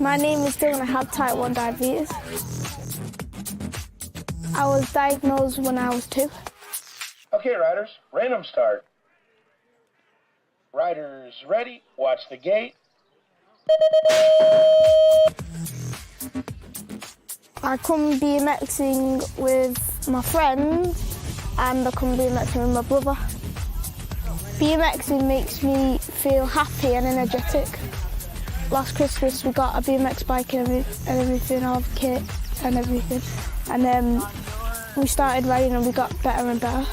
My name is Dylan. I have type 1 diabetes. I was diagnosed when I was 2. Okay, riders, random start. Riders ready, watch the gate. I come BMXing with my friend and I come BMXing with my brother. BMXing makes me feel happy and energetic. Last Christmas we got a BMX bike and everything, all the kit and everything. And then we started riding and we got better and better.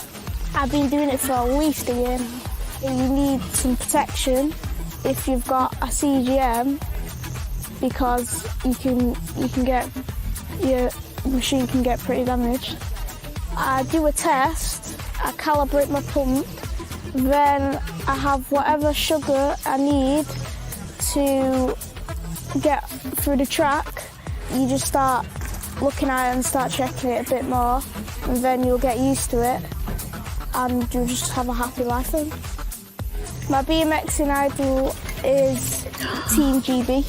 I've been doing it for at least a year now. You need some protection if you've got a CGM because you can get, your machine can get pretty damaged. I do a test, I calibrate my pump, then I have whatever sugar I need to get through the track. You just start looking at it and start checking it a bit more, and then you'll get used to it and you'll just have a happy life then. My BMXing idol is Team GB.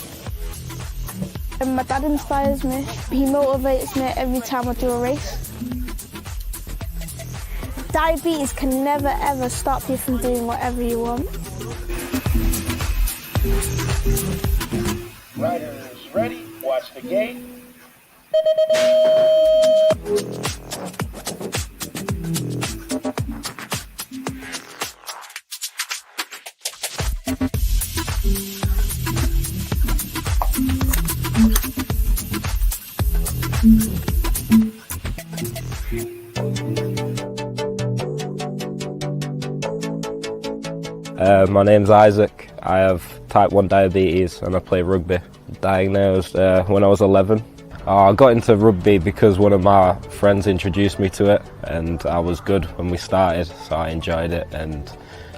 And my dad inspires me. He motivates me every time I do a race. Diabetes can never ever stop you from doing whatever you want. Riders ready, watch the gate. My name's Isaac. I have type 1 diabetes and I play rugby. Diagnosed when I was 11. I got into rugby because one of my friends introduced me to it and I was good when we started, so I enjoyed it, and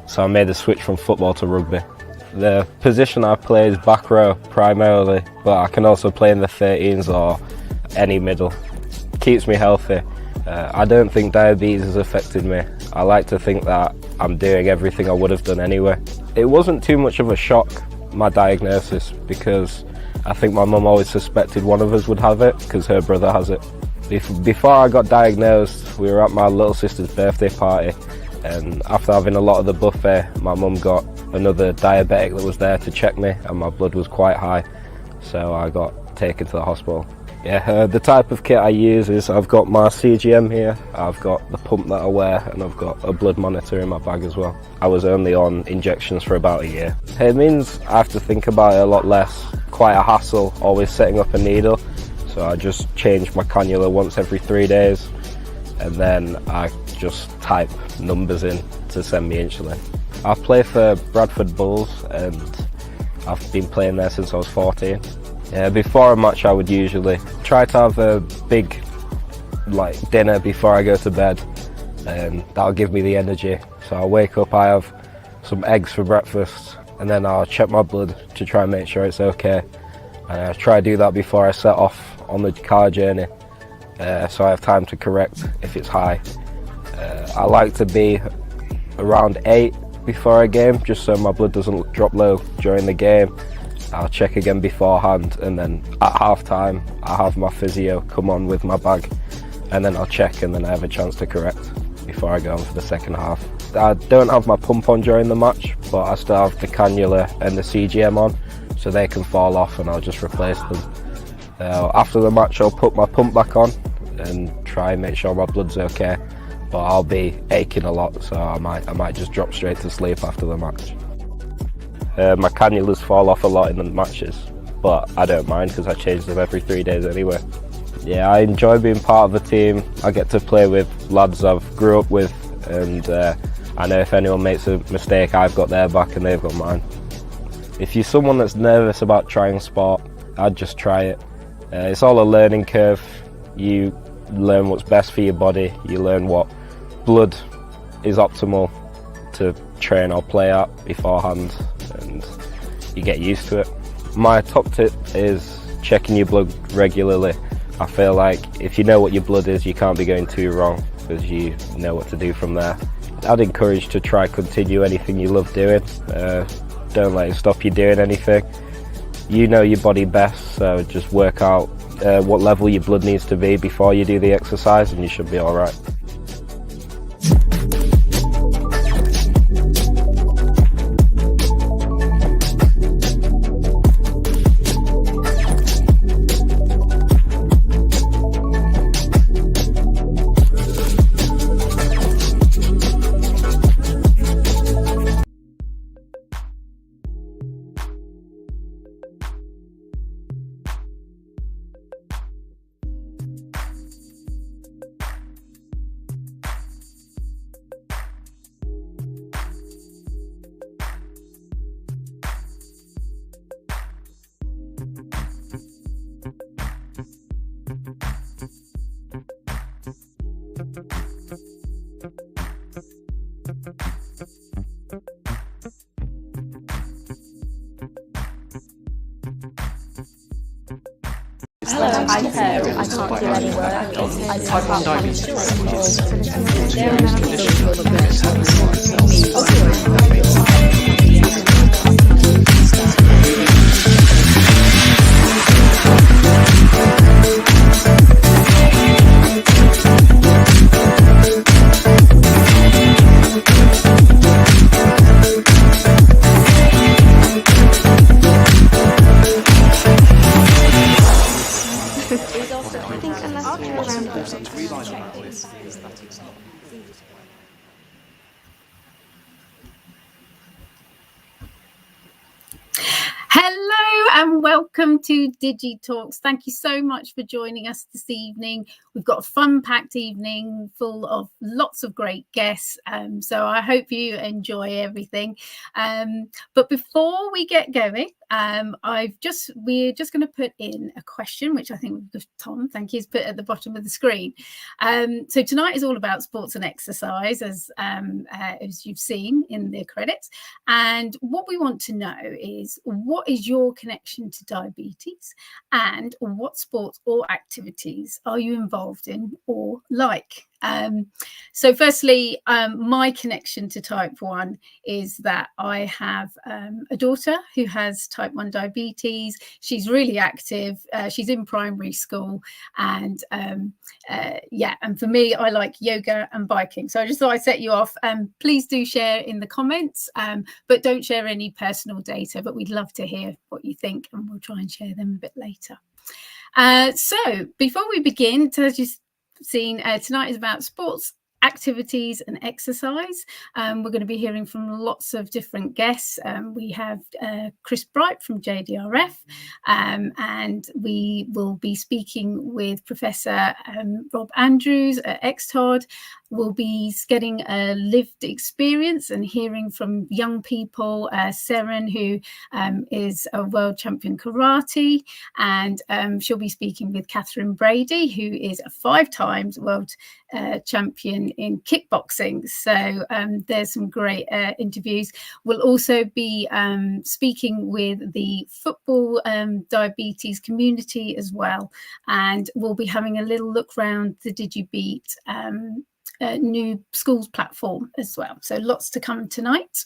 so I made the switch from football to rugby. The position I play is back row primarily, but I can also play in the 13s or any middle. Keeps me healthy. I don't think diabetes has affected me. I like to think that I'm doing everything I would have done anyway. It wasn't too much of a shock, my diagnosis, because I think my mum always suspected one of us would have it because her brother has it. Before I got diagnosed, we were at my little sister's birthday party, and after having a lot of the buffet, my mum got another diabetic that was there to check me, and my blood was quite high, so I got taken to the hospital. Yeah, the type of kit I use is I've got my CGM here, I've got the pump that I wear, and I've got a blood monitor in my bag as well. I was only on injections for about a year. It means I have to think about it a lot less. Quite a hassle always setting up a needle, so I just change my cannula once every 3 days, and then I just type numbers in to send me insulin. I play for Bradford Bulls and I've been playing there since I was 14. Before a match I would usually try to have a big dinner before I go to bed, and that'll give me the energy. So I wake up, I have some eggs for breakfast, and then I'll check my blood to try and make sure it's okay. And I try to do that before I set off on the car journey, so I have time to correct if it's high. I like to be around 8 before a game, just so my blood doesn't drop low during the game. I'll check again beforehand, and then at half time I have my physio come on with my bag, and then I'll check, and then I have a chance to correct before I go on for the second half. I don't have my pump on during the match, but I still have the cannula and the CGM on, so they can fall off and I'll just replace them. After the match I'll put my pump back on and try and make sure my blood's okay, but I'll be aching a lot, so I might just drop straight to sleep after the match. My cannulas fall off a lot in the matches, but I don't mind because I change them every 3 days anyway. Yeah, I enjoy being part of a team. I get to play with lads I've grew up with, and I know if anyone makes a mistake, I've got their back and they've got mine. If you're someone that's nervous about trying sport, I'd just try it. It's all a learning curve. You learn what's best for your body, you learn what blood is optimal to train or play at beforehand, and you get used to it. My top tip is checking your blood regularly. I feel like if you know what your blood is, you can't be going too wrong because you know what to do from there. I'd encourage to try continue anything you love doing. Don't let it stop you doing anything. You know your body best, so just work out what level your blood needs to be before you do the exercise, and you should be alright. Hello. I can't do any work. I can't Hello and welcome welcome to DigiTalks. Thank you so much for joining us this evening. We've got a fun-packed evening full of lots of great guests, so I hope you enjoy everything. But before we get going, we're just going to put in a question, which I think Tom, thank you, has put at the bottom of the screen. So tonight is all about sports and exercise, as you've seen in the credits. And what we want to know is, what is your connection to diabetes, and what sports or activities are you involved in or like? So firstly, my connection to type 1 is that I have a daughter who has type 1 diabetes. She's really active. She's in primary school, and and for me, I like yoga and biking. So I just thought I'd set you off. Please do share in the comments, but don't share any personal data, but we'd love to hear what you think, and we'll try and share them a bit later. So before we begin, as you've seen, tonight is about sports, activities and exercise. We're going to be hearing from lots of different guests. We have Chris Bright from JDRF, and we will be speaking with Professor Rob Andrews at XTOD. We'll be getting a lived experience and hearing from young people. Seren, who is a world champion karate, and she'll be speaking with Catherine Brady, who is a 5-time world champion in kickboxing. So there's some great interviews. We'll also be speaking with the football diabetes community as well, and we'll be having a little look around the DigiBete new schools platform as well. So lots to come tonight.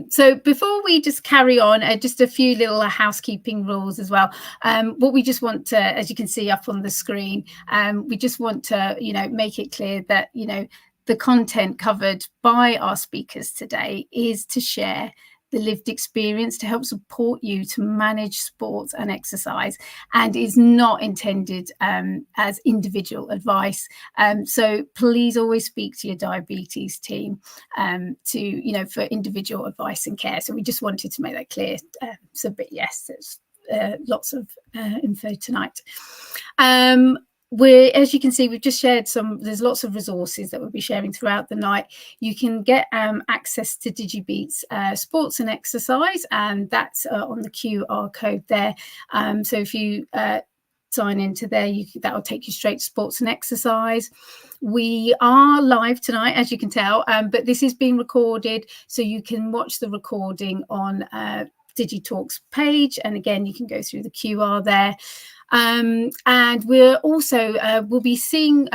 So before we just carry on, just a few little housekeeping rules as well. What we just want to, as you can see up on the screen, we just want to, make it clear that, the content covered by our speakers today is to share the lived experience to help support you to manage sports and exercise, and is not intended as individual advice. So please always speak to your diabetes team for individual advice and care. So we just wanted to make that clear. But yes, there's lots of info tonight. As you can see, we've just shared there's lots of resources that we'll be sharing throughout the night. You can get access to DigiBete's sports and exercise, and that's on the QR code there. So if you sign into there, that will take you straight to sports and exercise. We are live tonight, as you can tell, but this is being recorded, so you can watch the recording on DigiTalks page, and again, you can go through the QR there. And we're also we'll be seeing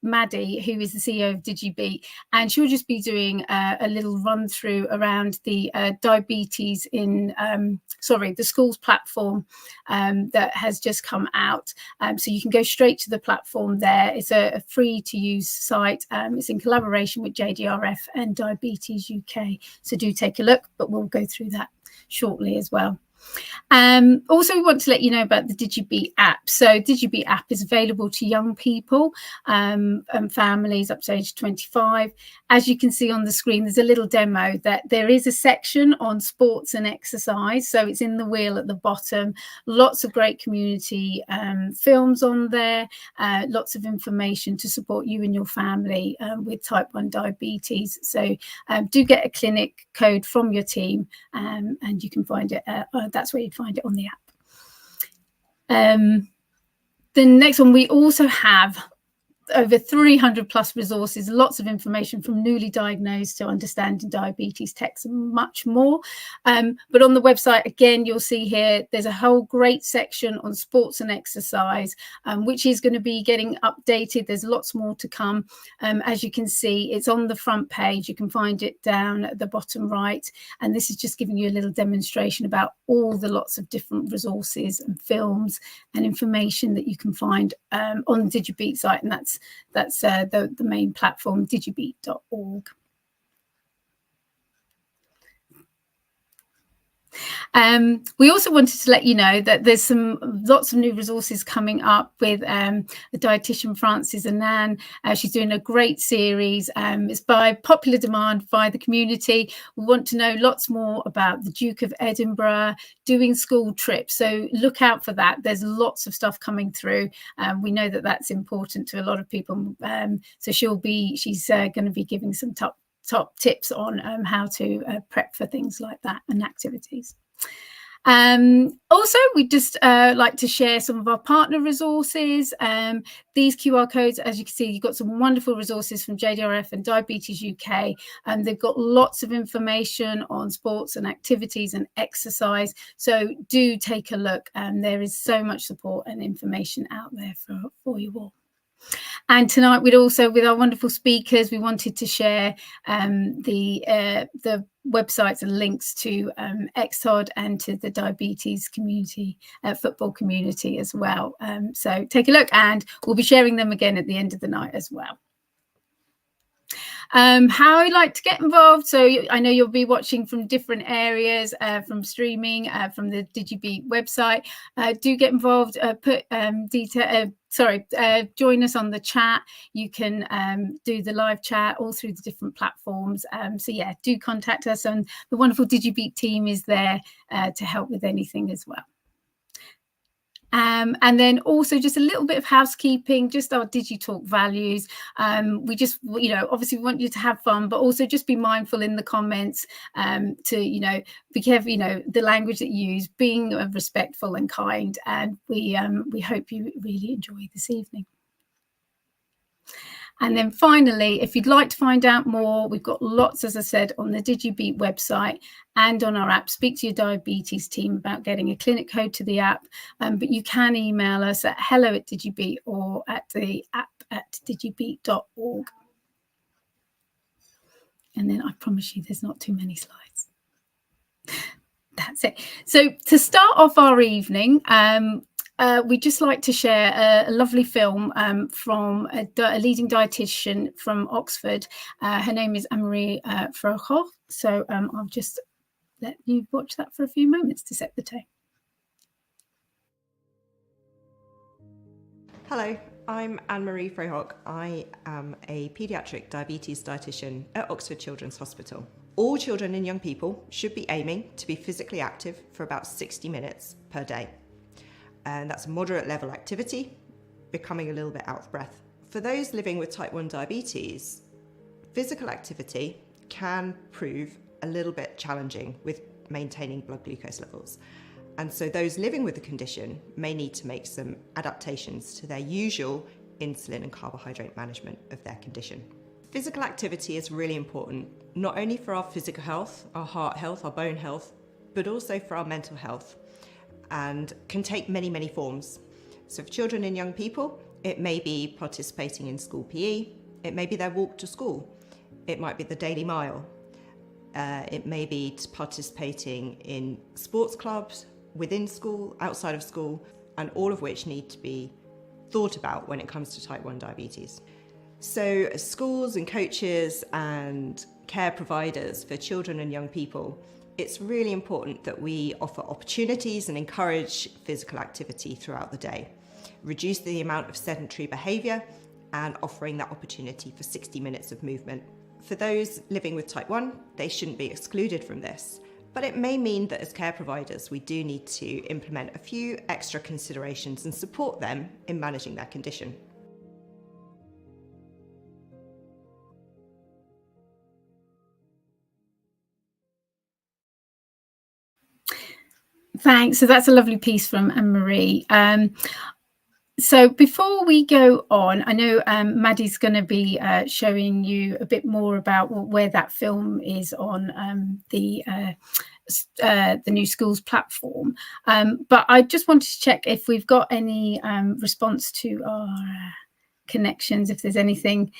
Maddie, who is the CEO of DigiBete, and she'll just be doing a little run through around the diabetes in the schools platform that has just come out. So you can go straight to the platform there. It's a free to use site. It's in collaboration with JDRF and Diabetes UK. So do take a look, but we'll go through that shortly as well. Also, we want to let you know about the DigiBete app. So DigiBete app is available to young people and families up to age 25. As you can see on the screen, there's a little demo that there is a section on sports and exercise. So it's in the wheel at the bottom. Lots of great community films on there. Lots of information to support you and your family with type 1 diabetes. So do get a clinic code from your team, and you can find it. That's where you'd find it on the app. The next one, we also have over 300 plus resources, lots of information from newly diagnosed to understanding diabetes, text and much more. But on the website, again, you'll see here, there's a whole great section on sports and exercise, which is going to be getting updated. There's lots more to come. As you can see, it's on the front page. You can find it down at the bottom right. And this is just giving you a little demonstration about all the lots of different resources and films and information that you can find on the DigiBete site. And that's the main platform, digibete.org. We also wanted to let you know that there's lots of new resources coming up with the dietitian Frances Annan. She's doing a great series. It's by popular demand by the community. We want to know lots more about the Duke of Edinburgh doing school trips, so look out for that. There's lots of stuff coming through. We know that that's important to a lot of people. So she's going to be giving some top tips on how to prep for things like that and activities. Also, we just like to share some of our partner resources. These QR codes, as you can see, you've got some wonderful resources from JDRF and Diabetes UK. They've got lots of information on sports and activities and exercise. So do take a look. There is so much support and information out there for you all. And tonight, with our wonderful speakers, we wanted to share the websites and links to XTOD and to the diabetes community, football community as well. So take a look, and we'll be sharing them again at the end of the night as well. How I'd like to get involved. So I know you'll be watching from different areas, from streaming, from the DigiBete website. Do get involved. Join us on the chat. You can do the live chat all through the different platforms. So yeah, do contact us, and the wonderful DigiBete team is there to help with anything as well. And then also just a little bit of housekeeping, just our DigiTalk values. We just, obviously we want you to have fun, but also just be mindful in the comments to, be careful, the language that you use, being respectful and kind. And we hope you really enjoy this evening. And then finally, if you'd like to find out more, we've got lots, as I said, on the DigiBete website and on our app. Speak to your diabetes team about getting a clinic code to the app. But you can email us at hello@digibete or at the app@digibete.org. And then I promise you there's not too many slides. That's it. So to start off our evening, we'd just like to share a lovely film from a leading dietitian from Oxford. Her name is Anne-Marie Frohoch. So I'll just let you watch that for a few moments to set the tone. Hello, I'm Anne-Marie Frohoch. I am a paediatric diabetes dietitian at Oxford Children's Hospital. All children and young people should be aiming to be physically active for about 60 minutes per day. And that's a moderate level activity, becoming a little bit out of breath. For those living with type 1 diabetes, physical activity can prove a little bit challenging with maintaining blood glucose levels. And so those living with the condition may need to make some adaptations to their usual insulin and carbohydrate management of their condition. Physical activity is really important, not only for our physical health, our heart health, our bone health, but also for our mental health, and can take many, many forms. So for children and young people, it may be participating in school PE, it may be their walk to school, it might be the daily mile, it may be participating in sports clubs, within school, outside of school, and all of which need to be thought about when it comes to type 1 diabetes. So as schools and coaches and care providers for children and young people, it's really important that we offer opportunities and encourage physical activity throughout the day, reduce the amount of sedentary behaviour, and offering that opportunity for 60 minutes of movement. For those living with type 1, they shouldn't be excluded from this, but it may mean that as care providers, we do need to implement a few extra considerations and support them in managing their condition. Thanks. So that's a lovely piece from Anne-Marie. So before we go on, I know Maddie's going to be showing you a bit more about where that film is on the new schools platform. But I just wanted to check if we've got any response to our connections, if there's anything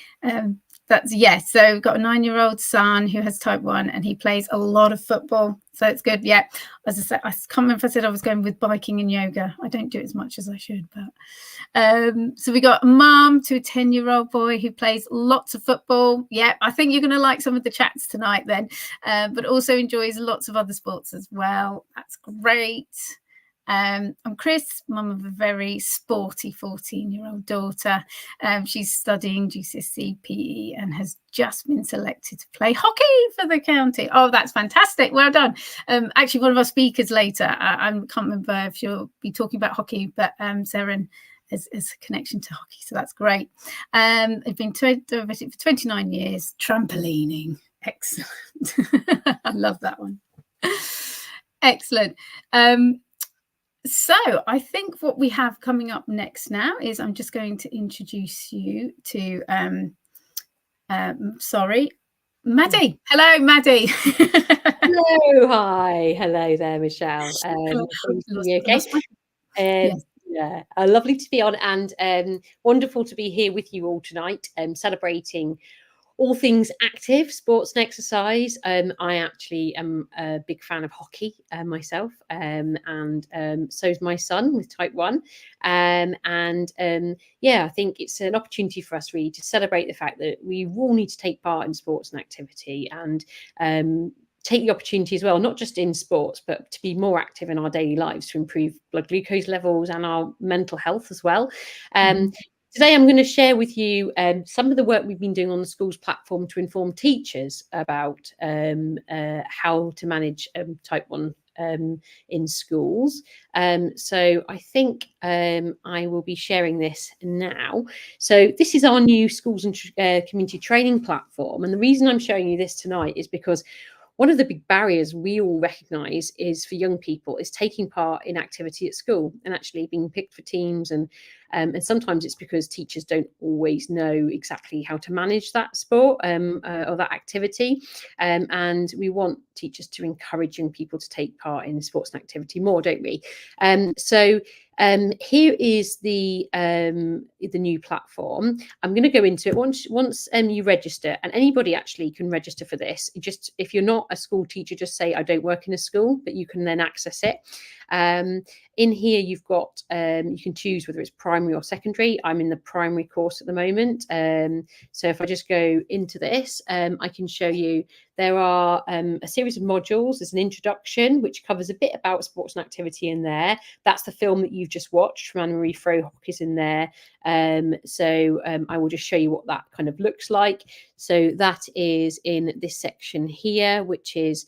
That's yes. So we've got a 9-year-old son who has type 1 and he plays a lot of football. So it's good. Yeah. As I said, I can't remember if I said I was going with biking and yoga. I don't do it as much as I should, but so we got a mum to a 10-year-old boy who plays lots of football. Yeah, I think you're going to like some of the chats tonight then, but also enjoys lots of other sports as well. That's great. I'm Chris, mum of a very sporty 14-year-old daughter. She's studying GCSE PE and has just been selected to play hockey for the county. Oh, that's fantastic. Well done. Actually, one of our speakers later, I can't remember if she'll be talking about hockey, but Sarah has a connection to hockey, so that's great. I've been diabetic for 29 years, trampolining. Excellent. I love that one. Excellent. So I think what we have coming up next now is I'm just going to introduce you to, Maddie. Hello, Maddie. Hello, hi. Hello there, Michelle. You okay? Yes. Yeah, lovely to be on and wonderful to be here with you all tonight, celebrating all things active, sports and exercise. I actually am a big fan of hockey myself, and so is my son with type 1. Yeah, I think it's an opportunity for us really to celebrate the fact that we all need to take part in sports and activity and take the opportunity as well, not just in sports, but to be more active in our daily lives to improve blood glucose levels and our mental health as well. Today, I'm going to share with you some of the work we've been doing on the schools platform to inform teachers about how to manage type 1 in schools. So I think I will be sharing this now. So this is our new schools and community training platform. And the reason I'm showing you this tonight is because one of the big barriers we all recognise is for young people is taking part in activity at school and actually being picked for teams. And sometimes it's because teachers don't always know exactly how to manage that sport or that activity. And we want teachers to encourage young people to take part in sports and activity more, don't we? Here is the new platform. I'm going to go into it once you register, and anybody actually can register for this. Just if you're not a school teacher, just say I don't work in a school, but you can then access it. In here, you've got you can choose whether it's primary or secondary. I'm in the primary course at the moment. So if I just go into this, I can show you there are a series of modules. There's an introduction, which covers a bit about sports and activity in there. That's the film that you've just watched from Anne-Marie Frohock is in there. I will just show you what that kind of looks like. So that is in this section here, which is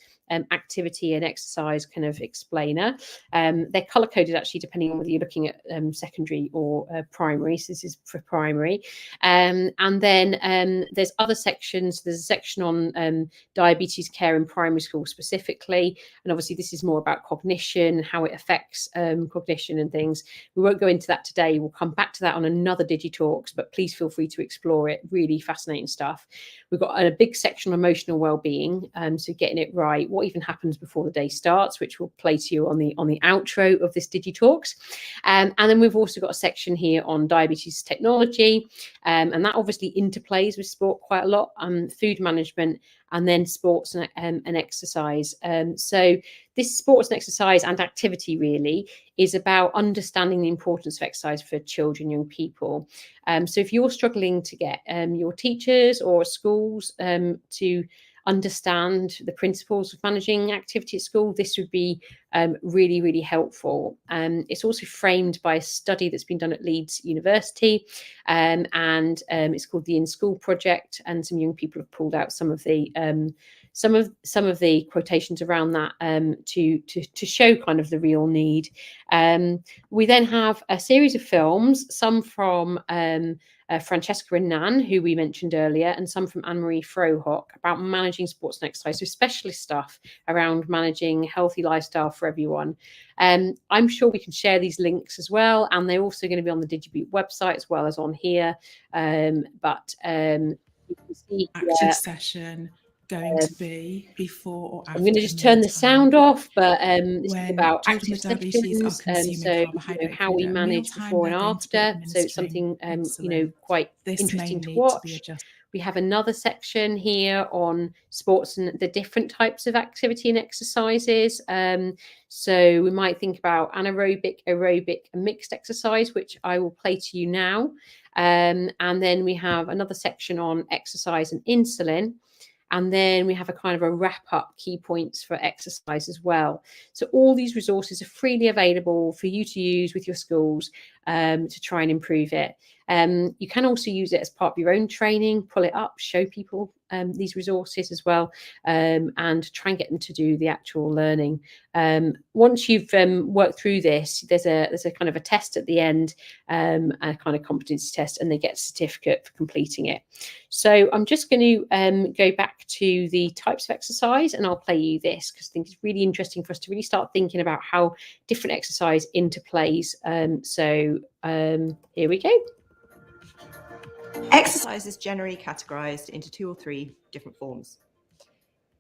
activity and exercise kind of explainer. They're color coded actually depending on whether you're looking at secondary or primary. So this is for primary. And then there's other sections. There's a section on diabetes care in primary school specifically. And obviously this is more about cognition, how it affects cognition and things. We won't go into that today. We'll come back to that on another DigiTalks, but please feel free to explore it. Really fascinating stuff. We've got a big section on emotional well-being. So getting it right, what even happens before the day starts, which we'll play to you on the outro of this DigiTalks. And then we've also got a section here on diabetes technology, and that obviously interplays with sport quite a lot, food management, and then sports and exercise. So this sports and exercise and activity really is about understanding the importance of exercise for children, young people. So if you're struggling to get your teachers or schools to understand the principles of managing activity at school, this would be really, really helpful. It's also framed by a study that's been done at Leeds University, and it's called the In School Project, and some young people have pulled out some of the quotations around that to show kind of the real need. We then have a series of films, some from Francesca and Nan, who we mentioned earlier, and some from Anne-Marie Frohock about managing sports and exercise, so specialist stuff around managing healthy lifestyle for everyone. I'm sure we can share these links as well, and they're also going to be on the DigiBete website as well as on here. You can see active session going to be before or after. I'm going to just turn the sound off, but this is about children active with diabetes are consuming so carbohydrate how we manage before and after. So it's something quite interesting to watch. We have another section here on sports and the different types of activity and exercises. So we might think about anaerobic, aerobic, and mixed exercise, which I will play to you now. And then we have another section on exercise and insulin. And then we have a kind of a wrap up key points for exercise as well. So all these resources are freely available for you to use with your schools to try and improve it. You can also use it as part of your own training, pull it up, show people these resources as well, and try and get them to do the actual learning. Once you've worked through this, there's a kind of a test at the end, a kind of competency test, and they get a certificate for completing it. So I'm just going to go back to the types of exercise, and I'll play you this because I think it's really interesting for us to really start thinking about how different exercise interplays. Here we go. Exercise is generally categorized into 2 or 3 different forms.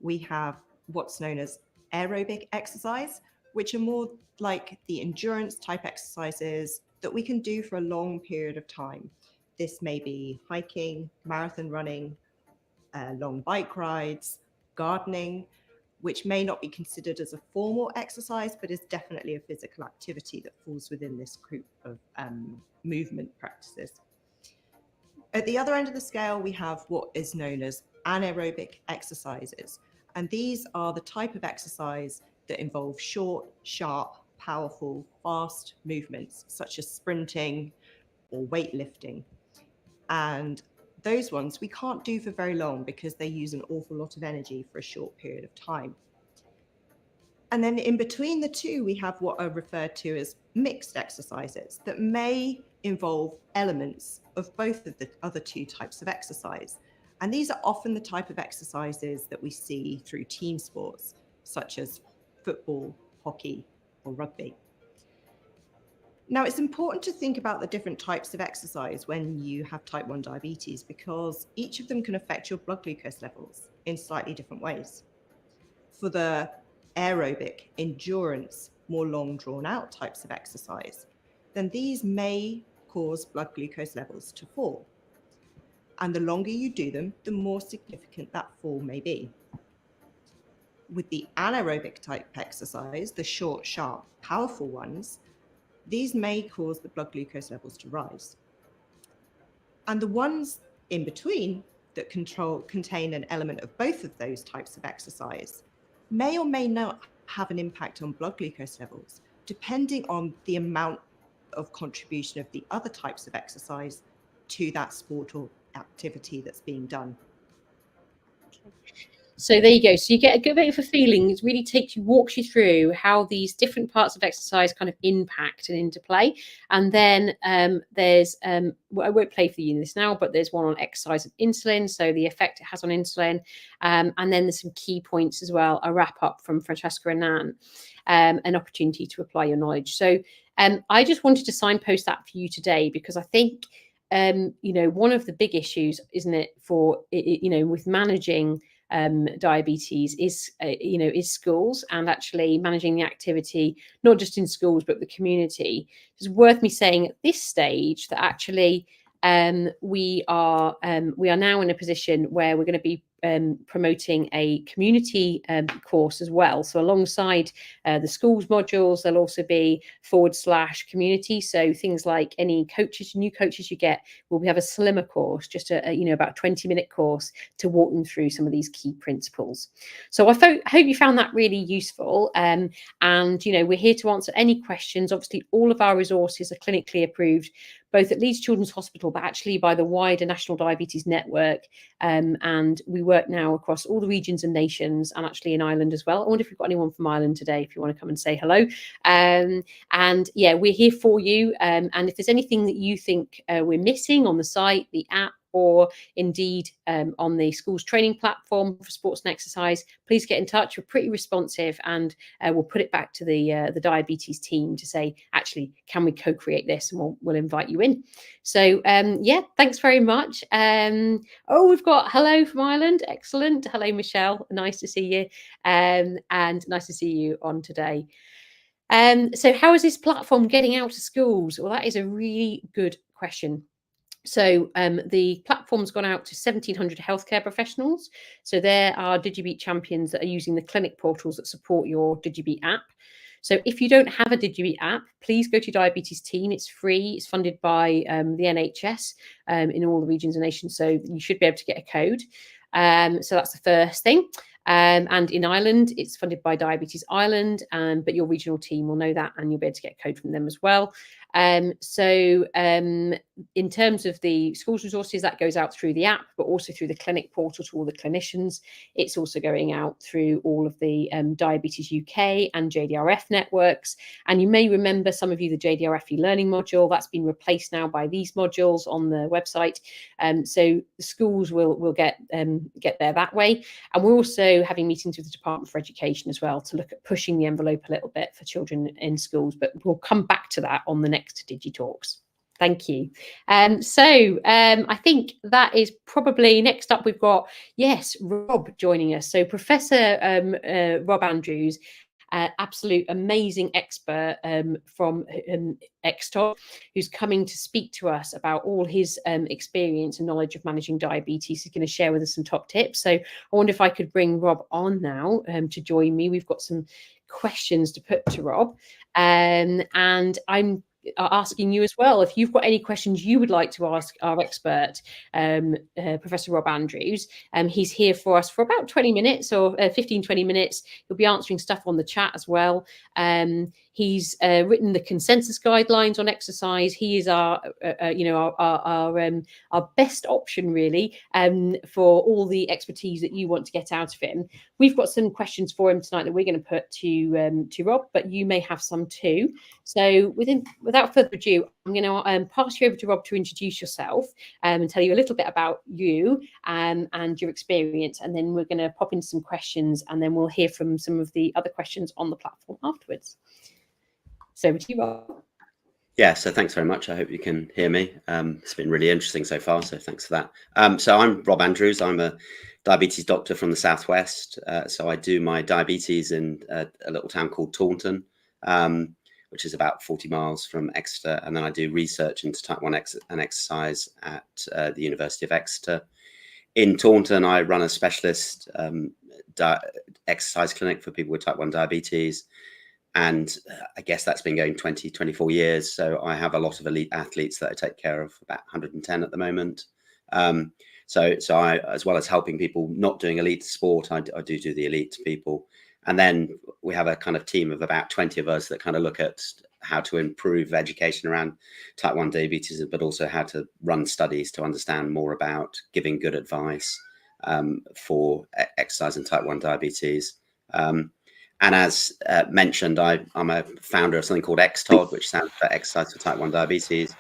We have what's known as aerobic exercise, which are more like the endurance type exercises that we can do for a long period of time. This may be hiking, marathon running, long bike rides, gardening, which may not be considered as a formal exercise, but is definitely a physical activity that falls within this group of movement practices. At the other end of the scale, we have what is known as anaerobic exercises. And these are the type of exercise that involve short, sharp, powerful, fast movements, such as sprinting or weightlifting. And those ones we can't do for very long because they use an awful lot of energy for a short period of time. And then in between the two, we have what are referred to as mixed exercises that may involve elements of both of the other 2 types of exercise. And these are often the type of exercises that we see through team sports, such as football, hockey, or rugby. Now, it's important to think about the different types of exercise when you have type 1 diabetes, because each of them can affect your blood glucose levels in slightly different ways. For the aerobic, endurance, more long drawn out types of exercise, then these may cause blood glucose levels to fall. And the longer you do them, the more significant that fall may be. With the anaerobic type exercise, the short, sharp, powerful ones, these may cause the blood glucose levels to rise. And the ones in between that contain an element of both of those types of exercise may or may not have an impact on blood glucose levels, depending on the amount of contribution of the other types of exercise to that sport or activity that's being done. So there you go. So you get a good bit of a feeling. It really walks you through how these different parts of exercise kind of impact and interplay. And then there's, well, I won't play for you this now, but there's one on exercise and insulin. So the effect it has on insulin. And then there's some key points as well, a wrap up from Francesca and Nan, an opportunity to apply your knowledge. So I just wanted to signpost that for you today, because I think, one of the big issues, isn't it, for, with managing diabetes is schools, and actually managing the activity, not just in schools, but the community. It's worth me saying at this stage that actually we are now in a position where we're going to be promoting a community course as well. So alongside the schools modules, there'll also be /community. So things like any new coaches you get, we have a slimmer course, just about a 20-minute course to walk them through some of these key principles. So I hope you found that really useful. And we're here to answer any questions. Obviously, all of our resources are clinically approved, both at Leeds Children's Hospital, but actually by the wider National Diabetes Network. And we work now across all the regions and nations, and actually in Ireland as well. I wonder if we've got anyone from Ireland today, if you want to come and say hello. And yeah, we're here for you. And if there's anything that you think we're missing on the site, the app, or indeed on the school's training platform for sports and exercise, please get in touch. We're pretty responsive, and we'll put it back to the diabetes team to say, actually, can we co-create this? And we'll invite you in. So yeah, thanks very much. We've got hello from Ireland. Excellent. Hello, Michelle. Nice to see you. And nice to see you on today. So how is this platform getting out to schools? Well, that is a really good question. So the platform's gone out to 1,700 healthcare professionals. So there are DigiBete champions that are using the clinic portals that support your DigiBete app. So if you don't have a DigiBete app, please go to Diabetes Team. It's free. It's funded by the NHS in all the regions and nations. So you should be able to get a code. So that's the first thing. And in Ireland, it's funded by Diabetes Ireland, but your regional team will know that, and you'll be able to get a code from them as well. In terms of the schools resources, that goes out through the app, but also through the clinic portal to all the clinicians. It's also going out through all of the Diabetes UK and JDRF networks. And you may remember, some of you, the JDRF e-learning module, that's been replaced now by these modules on the website. So the schools will get there that way. And we're also having meetings with the Department for Education as well to look at pushing the envelope a little bit for children in schools, but we'll come back to that on the next DigiTalks. Thank you. I think that is probably next up. We've got, yes, Rob joining us. So Professor Rob Andrews, absolute amazing expert from XTOC, who's coming to speak to us about all his experience and knowledge of managing diabetes. He's going to share with us some top tips. So I wonder if I could bring Rob on now to join me. We've got some questions to put to Rob, and I'm asking you as well, if you've got any questions you would like to ask our expert, Professor Rob Andrews. He's here for us for about 20 minutes or 15-20 minutes. He'll be answering stuff on the chat as well. He's written the consensus guidelines on exercise. He is our best option, really, for all the expertise that you want to get out of him. We've got some questions for him tonight that we're going to put to Rob, but you may have some too. So without further ado, I'm going to pass you over to Rob to introduce yourself and tell you a little bit about you and your experience, and then we're going to pop into some questions, and then we'll hear from some of the other questions on the platform afterwards. So over to you, Rob. Yeah, so thanks very much. I hope you can hear me. It's been really interesting so far, so thanks for that. So I'm Rob Andrews. I'm a diabetes doctor from the Southwest. So I do my diabetes in a little town called Taunton, which is about 40 miles from Exeter. And then I do research into type 1 and exercise at the University of Exeter. In Taunton, I run a specialist exercise clinic for people with type 1 diabetes. And I guess that's been going 24 years. So I have a lot of elite athletes that I take care of, about 110 at the moment. So I, as well as helping people not doing elite sport, I do the elite people. And then we have a kind of team of about 20 of us that kind of look at how to improve education around type 1 diabetes, but also how to run studies to understand more about giving good advice for exercise and type 1 diabetes. And as mentioned, I'm a founder of something called XTOG, which stands for Exercise for Type 1 Diabetes,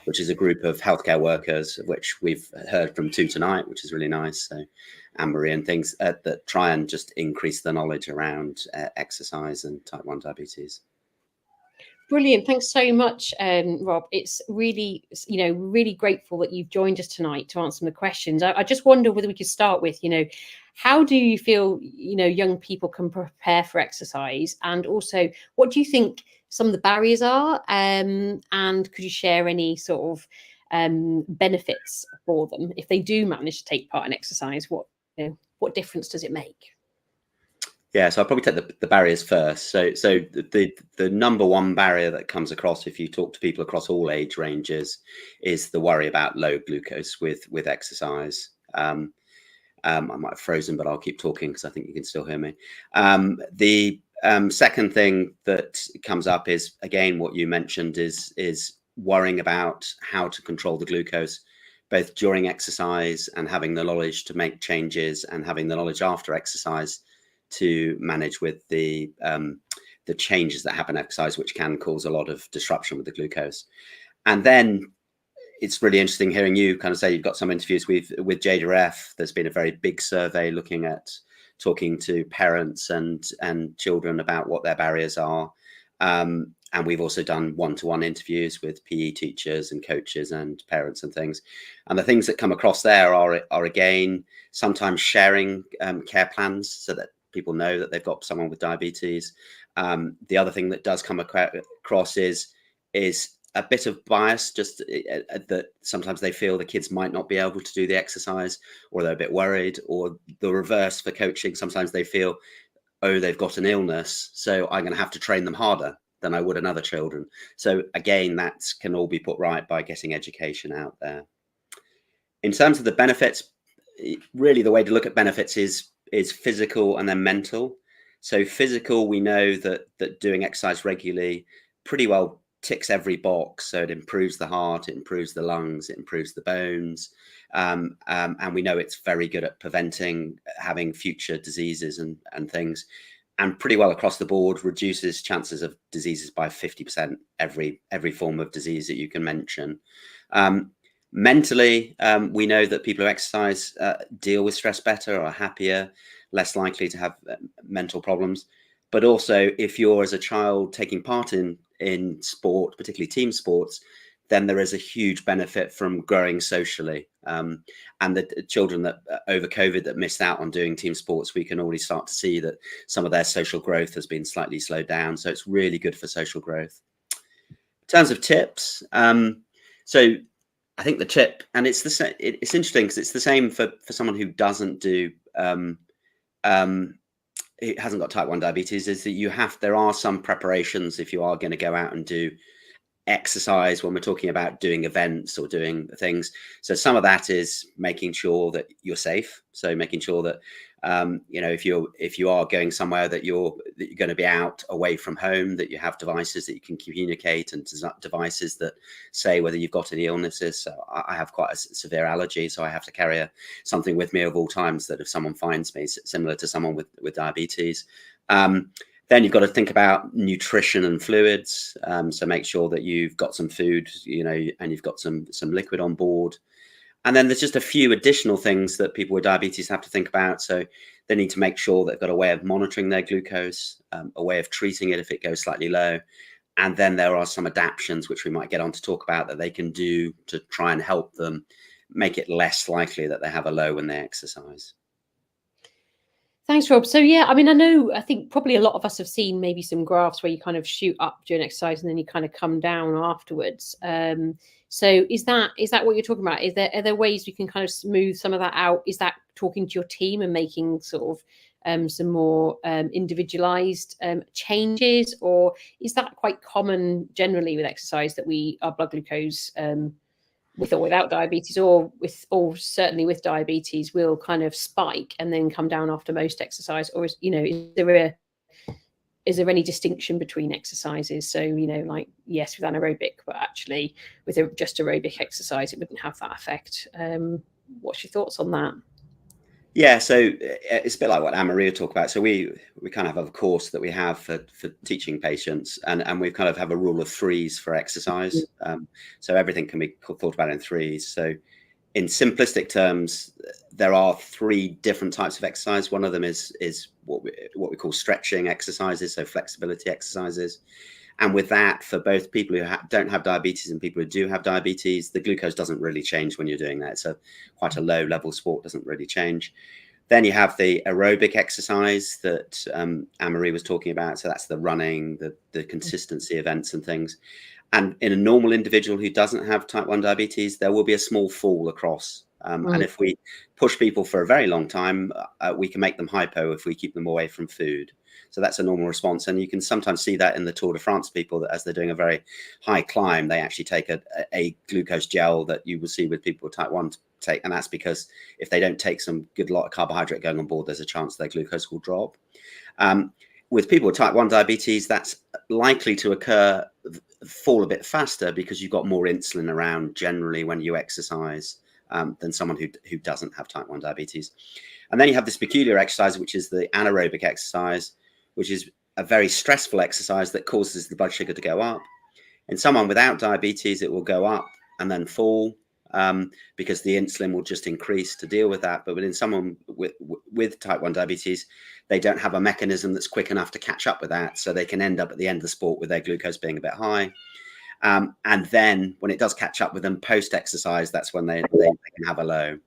which is a group of healthcare workers, of which we've heard from 2 tonight, which is really nice. So Anne-Marie and things that try and just increase the knowledge around exercise and type 1 diabetes. Brilliant. Thanks so much, Rob. It's really, really grateful that you've joined us tonight to answer the questions. I just wonder whether we could start with, how do you feel, young people can prepare for exercise? And also, what do you think some of the barriers are? And could you share any sort of benefits for them if they do manage to take part in exercise? What difference does it make? Yeah, so I'll probably take the barriers first. So the number one barrier that comes across if you talk to people across all age ranges is the worry about low glucose with exercise. I might have frozen, but I'll keep talking because I think you can still hear me. The second thing that comes up is, again, what you mentioned is worrying about how to control the glucose, both during exercise and having the knowledge to make changes, and having the knowledge after exercise to manage with the changes that happen in exercise, which can cause a lot of disruption with the glucose. And then it's really interesting hearing you kind of say you've got some interviews with JDRF. There's been a very big survey looking at talking to parents and children about what their barriers are. And we've also done one-to-one interviews with PE teachers and coaches and parents and things. And the things that come across there are again, sometimes sharing care plans so that people know that they've got someone with diabetes. The other thing that does come across is a bit of bias, just that sometimes they feel the kids might not be able to do the exercise, or they're a bit worried, or the reverse for coaching. Sometimes they feel, oh, they've got an illness, so I'm going to have to train them harder than I would another children. So again, that can all be put right by getting education out there. In terms of the benefits, really the way to look at benefits is physical and then mental. So physical, we know that doing exercise regularly pretty well ticks every box. So it improves the heart, it improves the lungs, it improves the bones. And we know it's very good at preventing having future diseases and things. And pretty well across the board reduces chances of diseases by 50%, every form of disease that you can mention. Mentally, we know that people who exercise deal with stress better, are happier, less likely to have mental problems. But also, if you're as a child taking part in sport, particularly team sports, then there is a huge benefit from growing socially. And the children that over COVID that missed out on doing team sports, we can already start to see that some of their social growth has been slightly slowed down. So it's really good for social growth. In terms of tips, so I think the tip, and it's the same. It's interesting because it's the same for someone who doesn't do, it hasn't got type 1 diabetes. Is that there are some preparations if you are going to go out and do exercise when we're talking about doing events or doing things. So some of that is making sure that you're safe. So making sure that if you are going somewhere that you're going to be out away from home, that you have devices that you can communicate, and devices that say whether you've got any illnesses. So I have quite a severe allergy, so I have to carry something with me at all times, that if someone finds me, similar to someone with diabetes. Then you've got to think about nutrition and fluids. So make sure that you've got some food, and you've got some liquid on board. And then there's just a few additional things that people with diabetes have to think about. So they need to make sure they've got a way of monitoring their glucose, a way of treating it if it goes slightly low. And then there are some adaptions, which we might get on to talk about, that they can do to try and help them make it less likely that they have a low when they exercise. Thanks, Rob. So yeah, I think probably a lot of us have seen maybe some graphs where you kind of shoot up during exercise and then you kind of come down afterwards. So is that what you're talking about? Are there ways we can kind of smooth some of that out? Is that talking to your team and making sort of some more individualized changes, or is that quite common generally with exercise that our blood glucose with or without diabetes, or certainly with diabetes, will kind of spike and then come down after most exercise? Or is there any distinction between exercises? So, yes, with anaerobic, but actually with just aerobic exercise, it wouldn't have that effect. What's your thoughts on that? Yeah, so it's a bit like what Anne-Marie talked about. So we kind of have a course that we have for teaching patients, and we kind of have a rule of threes for exercise. So everything can be thought about in threes. So in simplistic terms, there are 3 different types of exercise. One of them is what we call stretching exercises, so flexibility exercises. And with that, for both people who don't have diabetes and people who do have diabetes, the glucose doesn't really change when you're doing that. So quite a low level sport, doesn't really change. Then you have the aerobic exercise that Anne-Marie was talking about. So that's the running, the consistency events and things. And in a normal individual who doesn't have type 1 diabetes, there will be a small fall across. And if we push people for a very long time, we can make them hypo if we keep them away from food. So that's a normal response. And you can sometimes see that in the Tour de France people, that as they're doing a very high climb, they actually take a glucose gel that you will see with people with type 1 take. And that's because if they don't take some good lot of carbohydrate going on board, there's a chance their glucose will drop. With people with type 1 diabetes, that's likely to fall a bit faster because you've got more insulin around generally when you exercise than someone who doesn't have type 1 diabetes. And then you have this peculiar exercise, which is the anaerobic exercise, which is a very stressful exercise that causes the blood sugar to go up. In someone without diabetes, it will go up and then fall because the insulin will just increase to deal with that. But within someone with type 1 diabetes, they don't have a mechanism that's quick enough to catch up with that. So they can end up at the end of the sport with their glucose being a bit high. And then when it does catch up with them post-exercise, that's when they can have a low.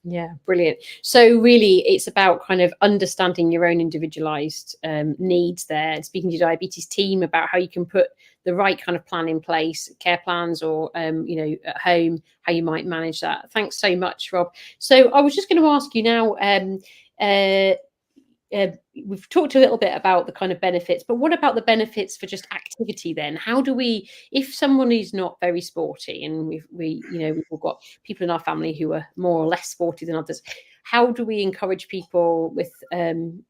Yeah, brilliant. So really, it's about kind of understanding your own individualized needs there, and speaking to your diabetes team about how you can put the right kind of plan in place, care plans, or at home, how you might manage that. Thanks so much, Rob. So I was just going to ask you now. We've talked a little bit about the kind of benefits, but what about the benefits for just activity then? How do we, if someone is not very sporty, and we've all got people in our family who are more or less sporty than others, how do we encourage people with who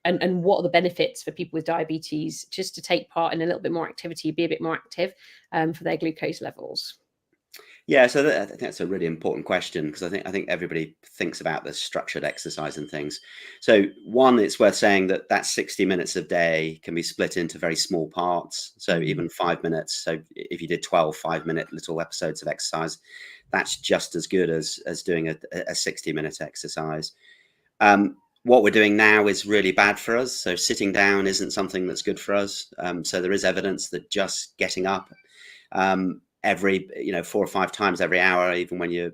and what are the benefits for people with diabetes just to take part in a little bit more activity, be a bit more active for their glucose levels? Yeah, so I think that's a really important question, because I think everybody thinks about the structured exercise and things. So one, it's worth saying that 60 minutes a day can be split into very small parts. So even 5 minutes. So if you did 12 5-minute little episodes of exercise, that's just as good as doing a 60-minute exercise. What we're doing now is really bad for us. So sitting down isn't something that's good for us. So there is evidence that just getting up every 4 or 5 times every hour, even when you're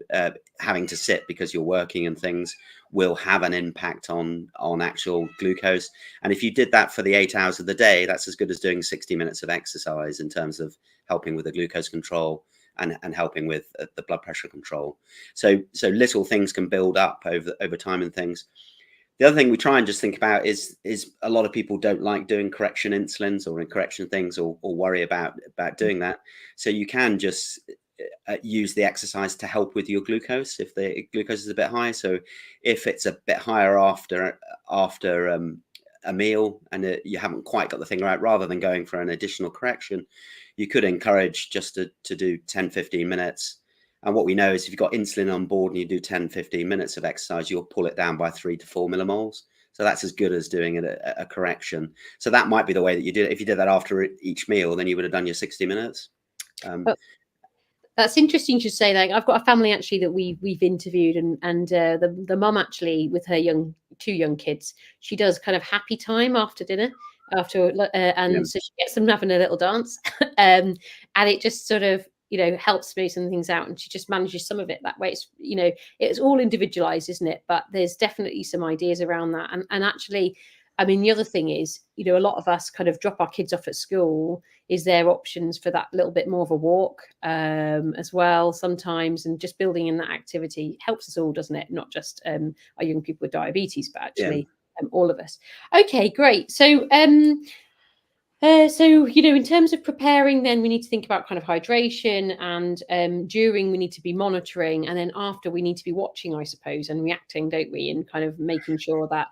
having to sit because you're working and things, will have an impact on actual glucose. And if you did that for the 8 hours of the day, that's as good as doing 60 minutes of exercise in terms of helping with the glucose control and helping with the blood pressure control. So little things can build up over time and things. The other thing we try and just think about is a lot of people don't like doing correction insulins or correction things, or worry about doing that. So you can just use the exercise to help with your glucose if the glucose is a bit high. So if it's a bit higher after a meal and you haven't quite got the thing right, rather than going for an additional correction, you could encourage just to do 10-15 minutes. And what we know is if you've got insulin on board and you do 10-15 minutes of exercise, you'll pull it down by 3 to 4 millimoles. So that's as good as doing a correction. So that might be the way that you do it. If you did that after each meal, then you would have done your 60 minutes. That's interesting you should say that. I've got a family actually that we've interviewed, and the mum actually with her two young kids, she does kind of happy time after dinner, so she gets them having a little dance, and it just sort of helps smooth some things out, and she just manages some of it that way. It's it's all individualized, isn't it? But there's definitely some ideas around that, and actually, I mean, the other thing is, a lot of us kind of drop our kids off at school. Is there options for that little bit more of a walk as well sometimes, and just building in that activity helps us all, doesn't it? Not just our young people with diabetes, but actually all of us. Okay, great. So in terms of preparing, then we need to think about kind of hydration, and during we need to be monitoring, and then after we need to be watching, I suppose, and reacting, don't we? And kind of making sure that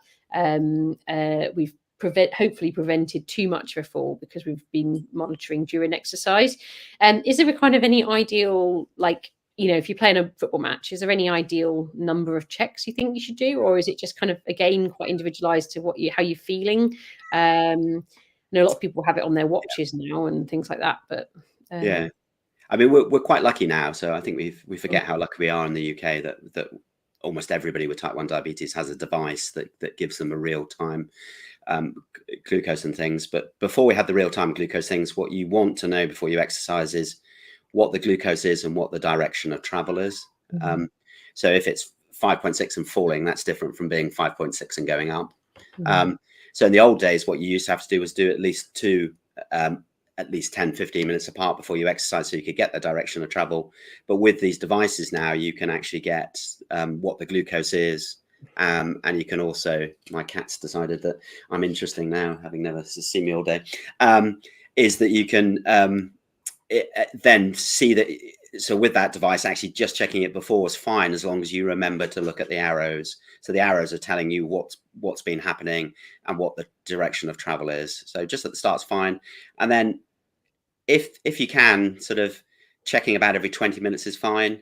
we've hopefully prevented too much of a fall because we've been monitoring during exercise. Is there a kind of any ideal, like, if you're playing a football match, is there any ideal number of checks you think you should do, or is it just kind of again quite individualized to how you're feeling? I know a lot of people have it on their watches now and things like that, but yeah, I mean, we're quite lucky now. So I think we forget how lucky we are in the UK that almost everybody with type 1 diabetes has a device that gives them a real-time glucose and things. But before we had the real-time glucose things, what you want to know before you exercise is what the glucose is and what the direction of travel is. So if it's 5.6 and falling, that's different from being 5.6 and going up. So in the old days, what you used to have to do was do at least 10-15 minutes apart before you exercise, so you could get the direction of travel. But with these devices now, you can actually get what the glucose is, and you can also, my cat's decided that I'm interesting now, having never seen me all day, is that you can then see that. So with that device, actually just checking it before is fine, as long as you remember to look at the arrows. So the arrows are telling you what's been happening and what the direction of travel is. So just at the start's fine. And then if you can, sort of checking about every 20 minutes is fine.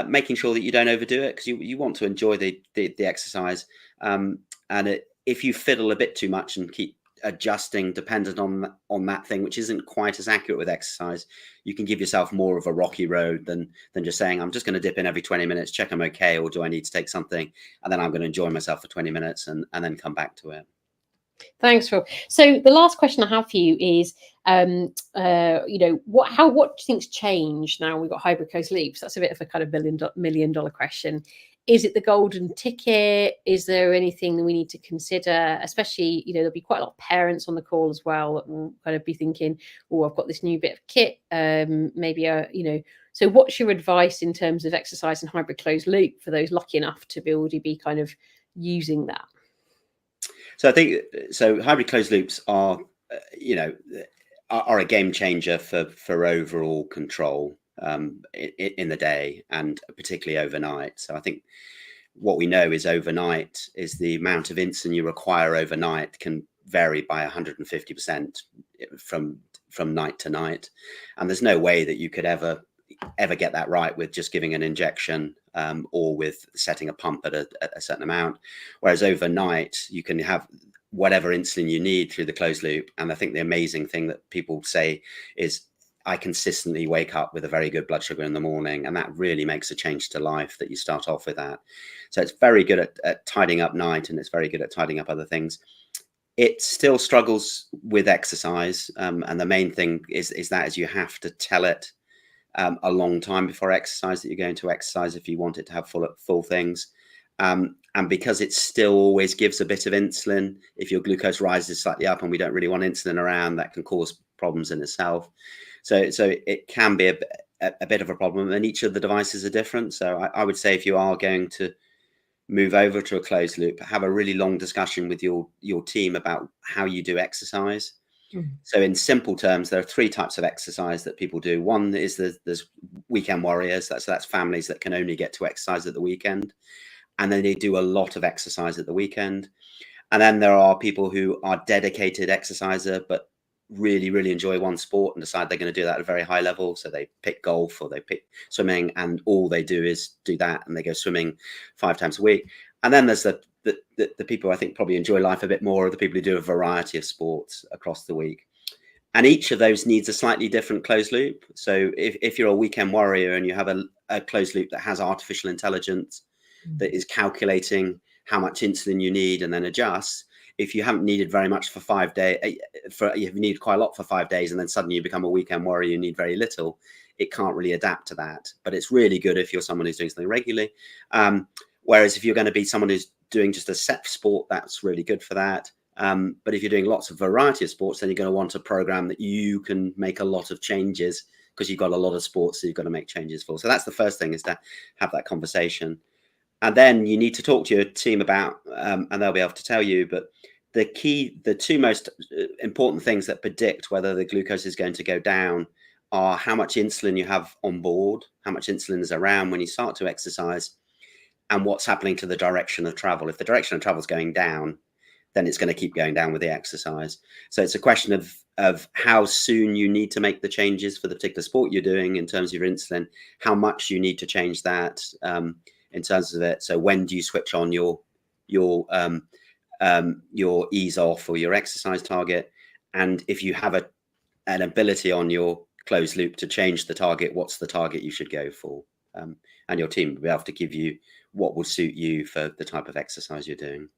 Making sure that you don't overdo it, because you want to enjoy the exercise. If you fiddle a bit too much and keep adjusting dependent on that thing, which isn't quite as accurate with exercise, you can give yourself more of a rocky road than just saying, I'm just going to dip in every 20 minutes, check I'm okay, or do I need to take something, and then I'm going to enjoy myself for 20 minutes and then come back to it. Thanks, Rob. So the last question I have for you is, you know, what do you think's changed now we've got hybrid closed loops? That's a bit of a kind of million dollar question. Is it the golden ticket? Is there anything that we need to consider? Especially, you know, there'll be quite a lot of parents on the call as well that will kind of be thinking, oh, I've got this new bit of kit. Maybe, you know, so what's your advice in terms of exercise and hybrid closed loop for those lucky enough to already be kind of using that? So I think hybrid closed loops are, you know, are a game changer for overall control in the day, and particularly overnight. So I think what we know is overnight is the amount of insulin you require overnight can vary by 150% from night to night, and there's no way that you could ever get that right with just giving an injection or with setting a pump at a certain amount. Whereas overnight you can have whatever insulin you need through the closed loop. And I think the amazing thing that people say is, I consistently wake up with a very good blood sugar in the morning, and that really makes a change to life that you start off with that. So it's very good at tidying up night, and it's very good at tidying up other things. It still struggles with exercise, and the main thing is you have to tell it a long time before exercise that you're going to exercise if you want it to have full things. And because it still always gives a bit of insulin, if your glucose rises slightly up and we don't really want insulin around, that can cause problems in itself. So it can be a bit of a problem, and each of the devices are different. So I would say if you are going to move over to a closed loop, have a really long discussion with your team about how you do exercise. So in simple terms, there are three types of exercise that people do. One is there's weekend warriors. That's families that can only get to exercise at the weekend, and then they do a lot of exercise at the weekend. And then there are people who are dedicated exerciser, but really, really enjoy one sport and decide they're going to do that at a very high level. So they pick golf or they pick swimming, and all they do is do that, and they go swimming 5 times a week. And then there's the people I think probably enjoy life a bit more, are the people who do a variety of sports across the week. And each of those needs a slightly different closed loop. So if you're a weekend warrior and you have a closed loop that has artificial intelligence that is calculating how much insulin you need and then adjusts, if you haven't needed very much for 5 days, you need quite a lot for 5 days, and then suddenly you become a weekend warrior, you need very little, it can't really adapt to that. But it's really good if you're someone who's doing something regularly. Whereas if you're going to be someone who's doing just a set sport, that's really good for that. But if you're doing lots of variety of sports, then you're going to want a program that you can make a lot of changes, because you've got a lot of sports that you've got to make changes for. So that's the first thing, is to have that conversation. And then you need to talk to your team about, and they'll be able to tell you, but the two most important things that predict whether the glucose is going to go down are how much insulin you have on board, how much insulin is around when you start to exercise, and what's happening to the direction of travel. If the direction of travel is going down, then it's going to keep going down with the exercise. So it's a question of how soon you need to make the changes for the particular sport you're doing in terms of your insulin, how much you need to change that in terms of it. So when do you switch on your ease off or your exercise target? And if you have an ability on your closed loop to change the target, what's the target you should go for? And your team will be able to give you what will suit you for the type of exercise you're doing.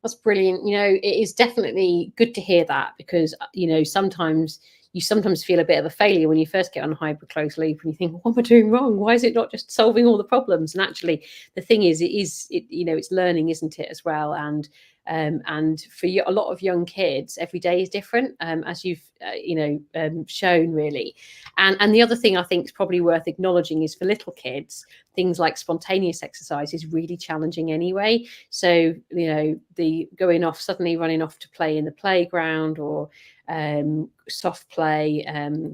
That's brilliant. You know, it is definitely good to hear that, because, you know, sometimes you feel a bit of a failure when you first get on a hybrid closed loop and you think, what am I doing wrong? Why is it not just solving all the problems? And actually, the thing is, you know, it's learning, isn't it, as well? And for a lot of young kids, every day is different, as you've shown, really. And the other thing I think is probably worth acknowledging is, for little kids, things like spontaneous exercise is really challenging anyway. So, you know, the suddenly running off to play in the playground, or soft play.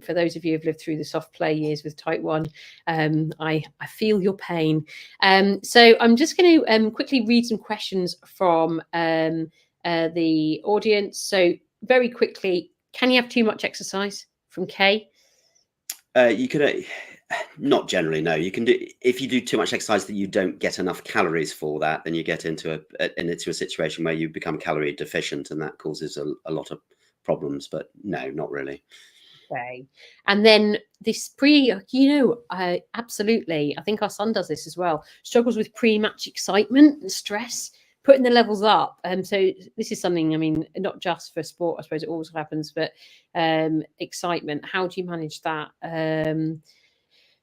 For those of you who've lived through the soft play years with type 1, I feel your pain. So I'm just going to quickly read some questions from the audience. So very quickly, can you have too much exercise? From Kay. You could not generally, no. You can do, if you do too much exercise that you don't get enough calories for that, then you get into a situation where you become calorie deficient, and that causes a lot of problems. But no, not really. Okay. And then this absolutely, I think our son does this as well, struggles with pre-match excitement and stress. putting the levels up. So this is something, I mean, not just for sport, I suppose it always happens, but excitement. How do you manage that?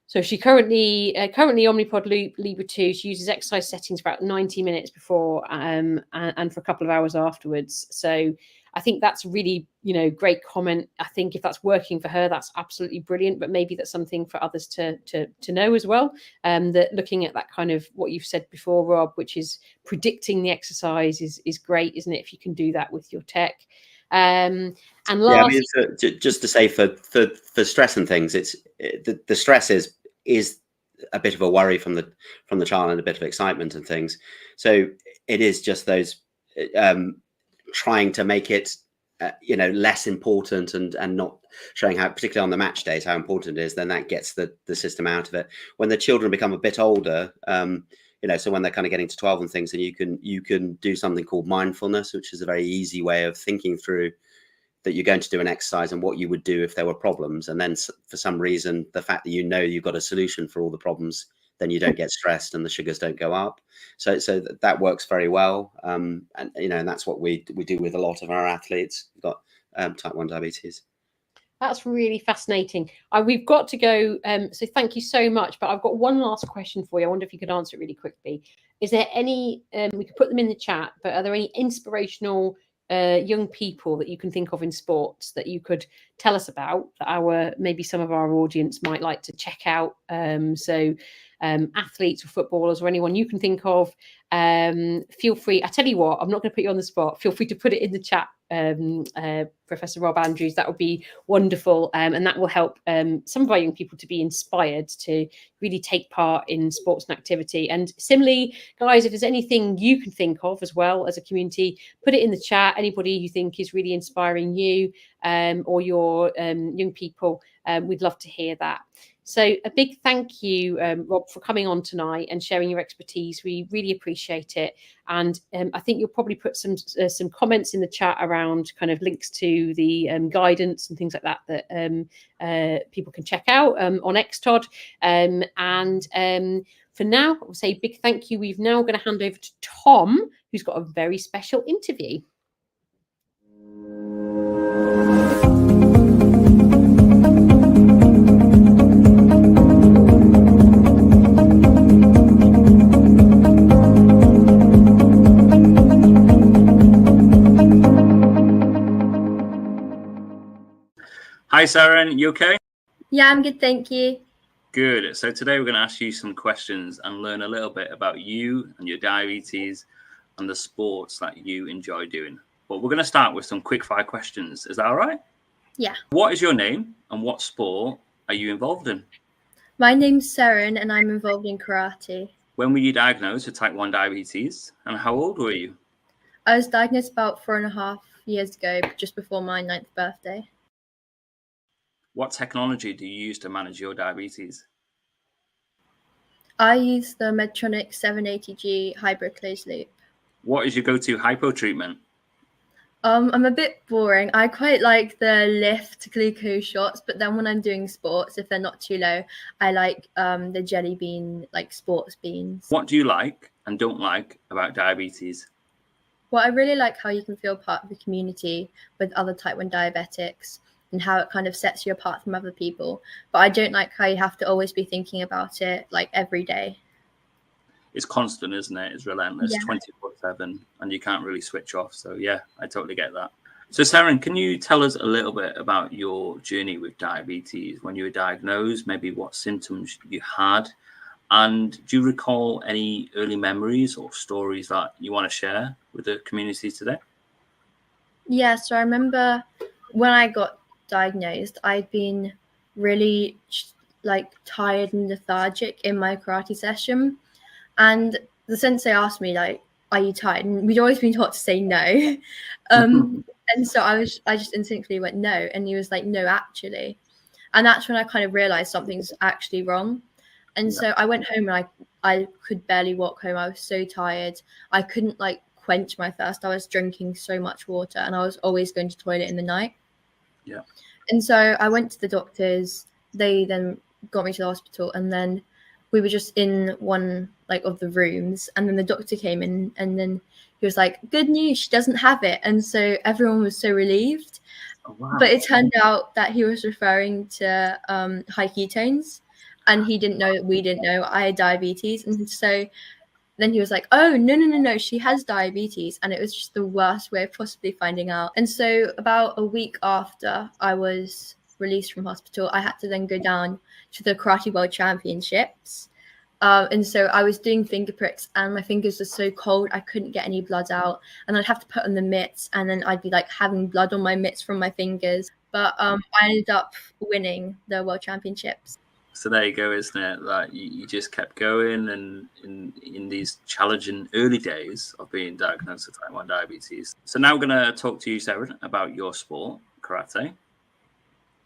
So she currently Omnipod Libra 2. She uses exercise settings for about 90 minutes before and for a couple of hours afterwards. So I think that's really, great comment. I think if that's working for her, that's absolutely brilliant. But maybe that's something for others to know as well. That looking at that kind of what you've said before, Rob, which is predicting the exercise is great, isn't it? If you can do that with your tech. And last, yeah, I mean, just to say for stress and things, it's the stress is a bit of a worry from the child and a bit of excitement and things. So it is just those trying to make it less important and not showing how, particularly on the match days, how important it is. Then that gets the system out of it. When the children become a bit older, so when they're kind of getting to 12 and things, and you can do something called mindfulness, which is a very easy way of thinking through that you're going to do an exercise and what you would do if there were problems. And then for some reason, the fact that you've got a solution for all the problems, then you don't get stressed and the sugars don't go up. So that works very well. And that's what we do with a lot of our athletes who've got type 1 diabetes. That's really fascinating. We've got to go. So thank you so much. But I've got one last question for you. I wonder if you could answer it really quickly. Is there any, we could put them in the chat, but are there any inspirational young people that you can think of in sports that you could tell us about, that maybe some of our audience might like to check out? Athletes or footballers or anyone you can think of, feel free. I tell you what, I'm not going to put you on the spot. Feel free to put it in the chat, Professor Rob Andrews. That would be wonderful, and that will help some of our young people to be inspired to really take part in sports and activity. And similarly, guys, if there's anything you can think of as well as a community, put it in the chat. Anybody you think is really inspiring you or your young people, we'd love to hear that. So a big thank you, Rob, for coming on tonight and sharing your expertise. We really appreciate it. And I think you'll probably put some comments in the chat around kind of links to the guidance and things like that people can check out on XTOD. For now, I'll say big thank you. We've now going to hand over to Tom, who's got a very special interview. Hi, Saren, you okay? Yeah, I'm good, thank you. Good. So today we're going to ask you some questions and learn a little bit about you and your diabetes and the sports that you enjoy doing. But we're going to start with some quick fire questions. Is that all right? Yeah. What is your name and what sport are you involved in? My name's Saren and I'm involved in karate. When were you diagnosed with type 1 diabetes and how old were you? I was diagnosed about 4.5 years ago, just before my 9th birthday. What technology do you use to manage your diabetes? I use the Medtronic 780G hybrid closed loop. What is your go-to hypo treatment? I'm a bit boring. I quite like the Lift glucose shots, but then when I'm doing sports, if they're not too low, I like the jelly bean, like sports beans. What do you like and don't like about diabetes? Well, I really like how you can feel part of the community with other type 1 diabetics and how it kind of sets you apart from other people. But I don't like how you have to always be thinking about it like every day. It's constant, isn't it? It's relentless, Yeah. 24/7, and you can't really switch off. So yeah, I totally get that. So Saren, can you tell us a little bit about your journey with diabetes when you were diagnosed, maybe what symptoms you had? And do you recall any early memories or stories that you want to share with the community today? Yeah, so I remember when I got diagnosed, I'd been really like tired and lethargic in my karate session. And the sensei asked me, like, are you tired? And we'd always been taught to say no. And so I just instinctively went no. And he was like, no, actually. And that's when I kind of realized something's actually wrong. And so I went home and I could barely walk home. I was so tired. I couldn't like quench my thirst. I was drinking so much water and I was always going to the toilet in the night. Yeah. And so I went to the doctors. They then got me to the hospital. And then we were just in one like of the rooms, and then the doctor came in, and then he was like, "Good news, she doesn't have it." And so everyone was so relieved. Oh, wow. But it turned out that he was referring to high ketones, and he didn't know that we didn't know I had diabetes. And so then he was like, "Oh, no, she has diabetes." And it was just the worst way of possibly finding out. And so about a week after I was released from hospital, I had to then go down to the Karate World Championships. And so I was doing finger pricks, and my fingers were so cold I couldn't get any blood out, and I'd have to put on the mitts, and then I'd be like having blood on my mitts from my fingers. But I ended up winning the World Championships. So there you go, isn't it? Like you just kept going, and in these challenging early days of being diagnosed with type 1 diabetes. So now we're going to talk to you, Sarah, about your sport, karate.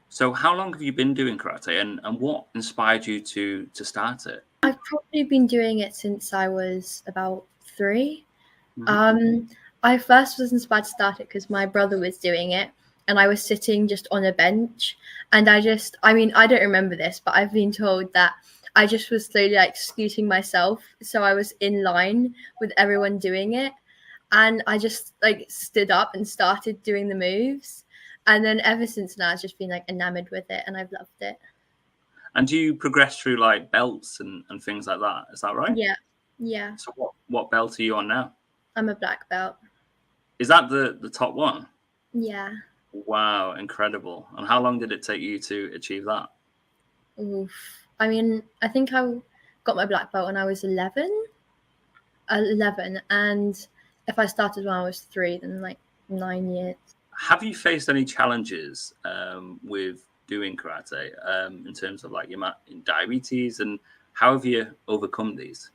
So how long have you been doing karate, and what inspired you to start it? I've probably been doing it since I was about 3. I first was inspired to start it because my brother was doing it, and I was sitting just on a bench, and I don't remember this, but I've been told that I just was slowly like scooting myself, so I was in line with everyone doing it, and I just like stood up and started doing the moves, and then ever since then I've just been like enamored with it, and I've loved it. And do you progress through like belts and things like that? Is that right? Yeah. So what belt are you on now? I'm a black belt. Is that the top one? Yeah. Wow, incredible. And how long did it take you to achieve that? Oof. I mean, I think I got my black belt when I was 11. And if I started when I was 3, then like 9 years. Have you faced any challenges with doing karate in terms of like your diabetes, and how have you overcome these?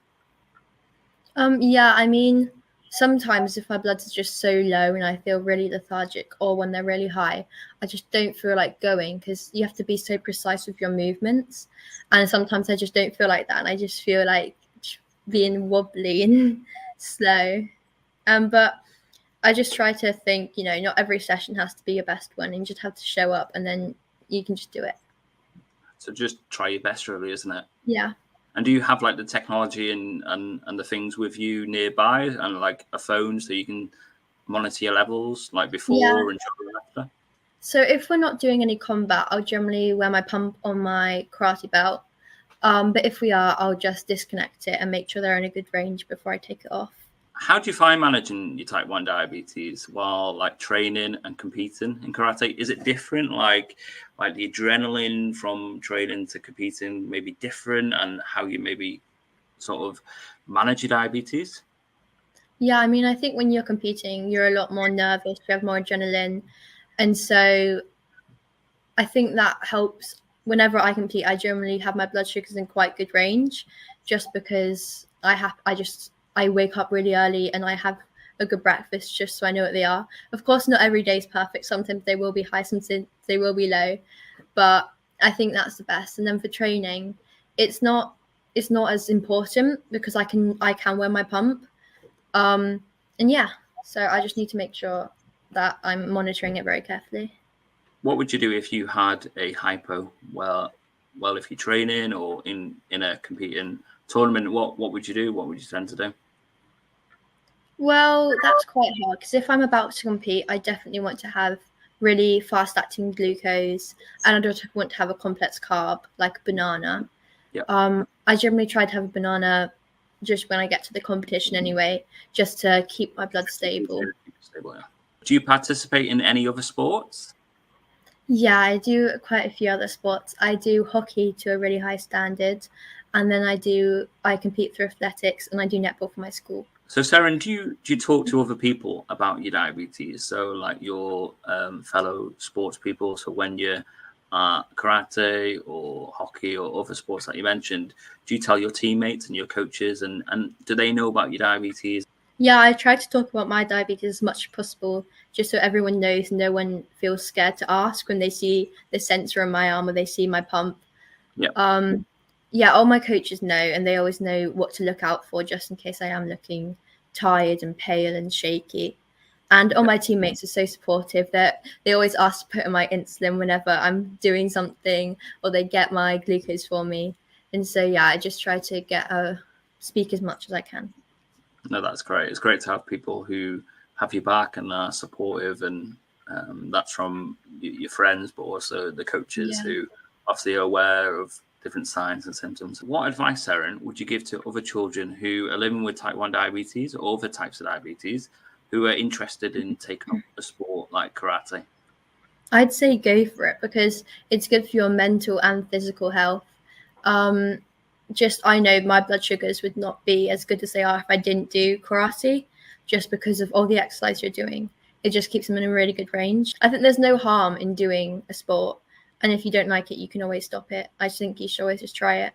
Yeah, I mean, sometimes if my blood is just so low and I feel really lethargic, or when they're really high, I just don't feel like going, because you have to be so precise with your movements, and sometimes I just don't feel like that, and I just feel like being wobbly and slow. But I just try to think, not every session has to be your best one, and you just have to show up, and then you can just do it. So just try your best, really, isn't it? Yeah. And do you have like the technology and the things with you nearby, and like a phone so you can monitor your levels like before and during and after? So if we're not doing any combat, I'll generally wear my pump on my karate belt. But if we are, I'll just disconnect it and make sure they're in a good range before I take it off. How do you find managing your type 1 diabetes while like training and competing in karate? Is it different? Like the adrenaline from training to competing may be different, and how you maybe sort of manage your diabetes? Yeah, I mean, I think when you're competing, you're a lot more nervous, you have more adrenaline. And so I think that helps. Whenever I compete, I generally have my blood sugars in quite good range, just because I wake up really early and I have a good breakfast just so I know what they are. Of course, not every day is perfect. Sometimes they will be high, sometimes they will be low, but I think that's the best. And then for training, it's not as important because I can wear my pump. And yeah, so I just need to make sure that I'm monitoring it very carefully. What would you do if you had a hypo? Well, if you're training or in a competing tournament, what would you do? What would you tend to do? Well, that's quite hard, because if I'm about to compete, I definitely want to have really fast-acting glucose, and I don't want to have a complex carb like a banana. Yeah. I generally try to have a banana just when I get to the competition anyway, just to keep my blood stable. Yeah. Do you participate in any other sports? Yeah, I do quite a few other sports. I do hockey to a really high standard, and then I compete through athletics, and I do netball for my school. So, Sarah, do you talk to other people about your diabetes? So, like your fellow sports people. So, when you're karate or hockey or other sports that you mentioned, do you tell your teammates and your coaches, and do they know about your diabetes? Yeah, I try to talk about my diabetes as much as possible, just so everyone knows and no one feels scared to ask when they see the sensor on my arm or they see my pump. Yeah. Yeah, all my coaches know, and they always know what to look out for just in case I am looking tired and pale and shaky. And all my teammates are so supportive that they always ask to put in my insulin whenever I'm doing something, or they get my glucose for me. And so, yeah, I just try to speak as much as I can. No, that's great. It's great to have people who have your back and are supportive, and that's from your friends, but also the coaches who obviously are aware of different signs and symptoms. What advice, Seren, would you give to other children who are living with type 1 diabetes or other types of diabetes who are interested in taking up a sport like karate? I'd say go for it, because it's good for your mental and physical health. I know my blood sugars would not be as good as they are if I didn't do karate, just because of all the exercise you're doing. It just keeps them in a really good range. I think there's no harm in doing a sport. And if you don't like it, you can always stop it. I just think you should always just try it.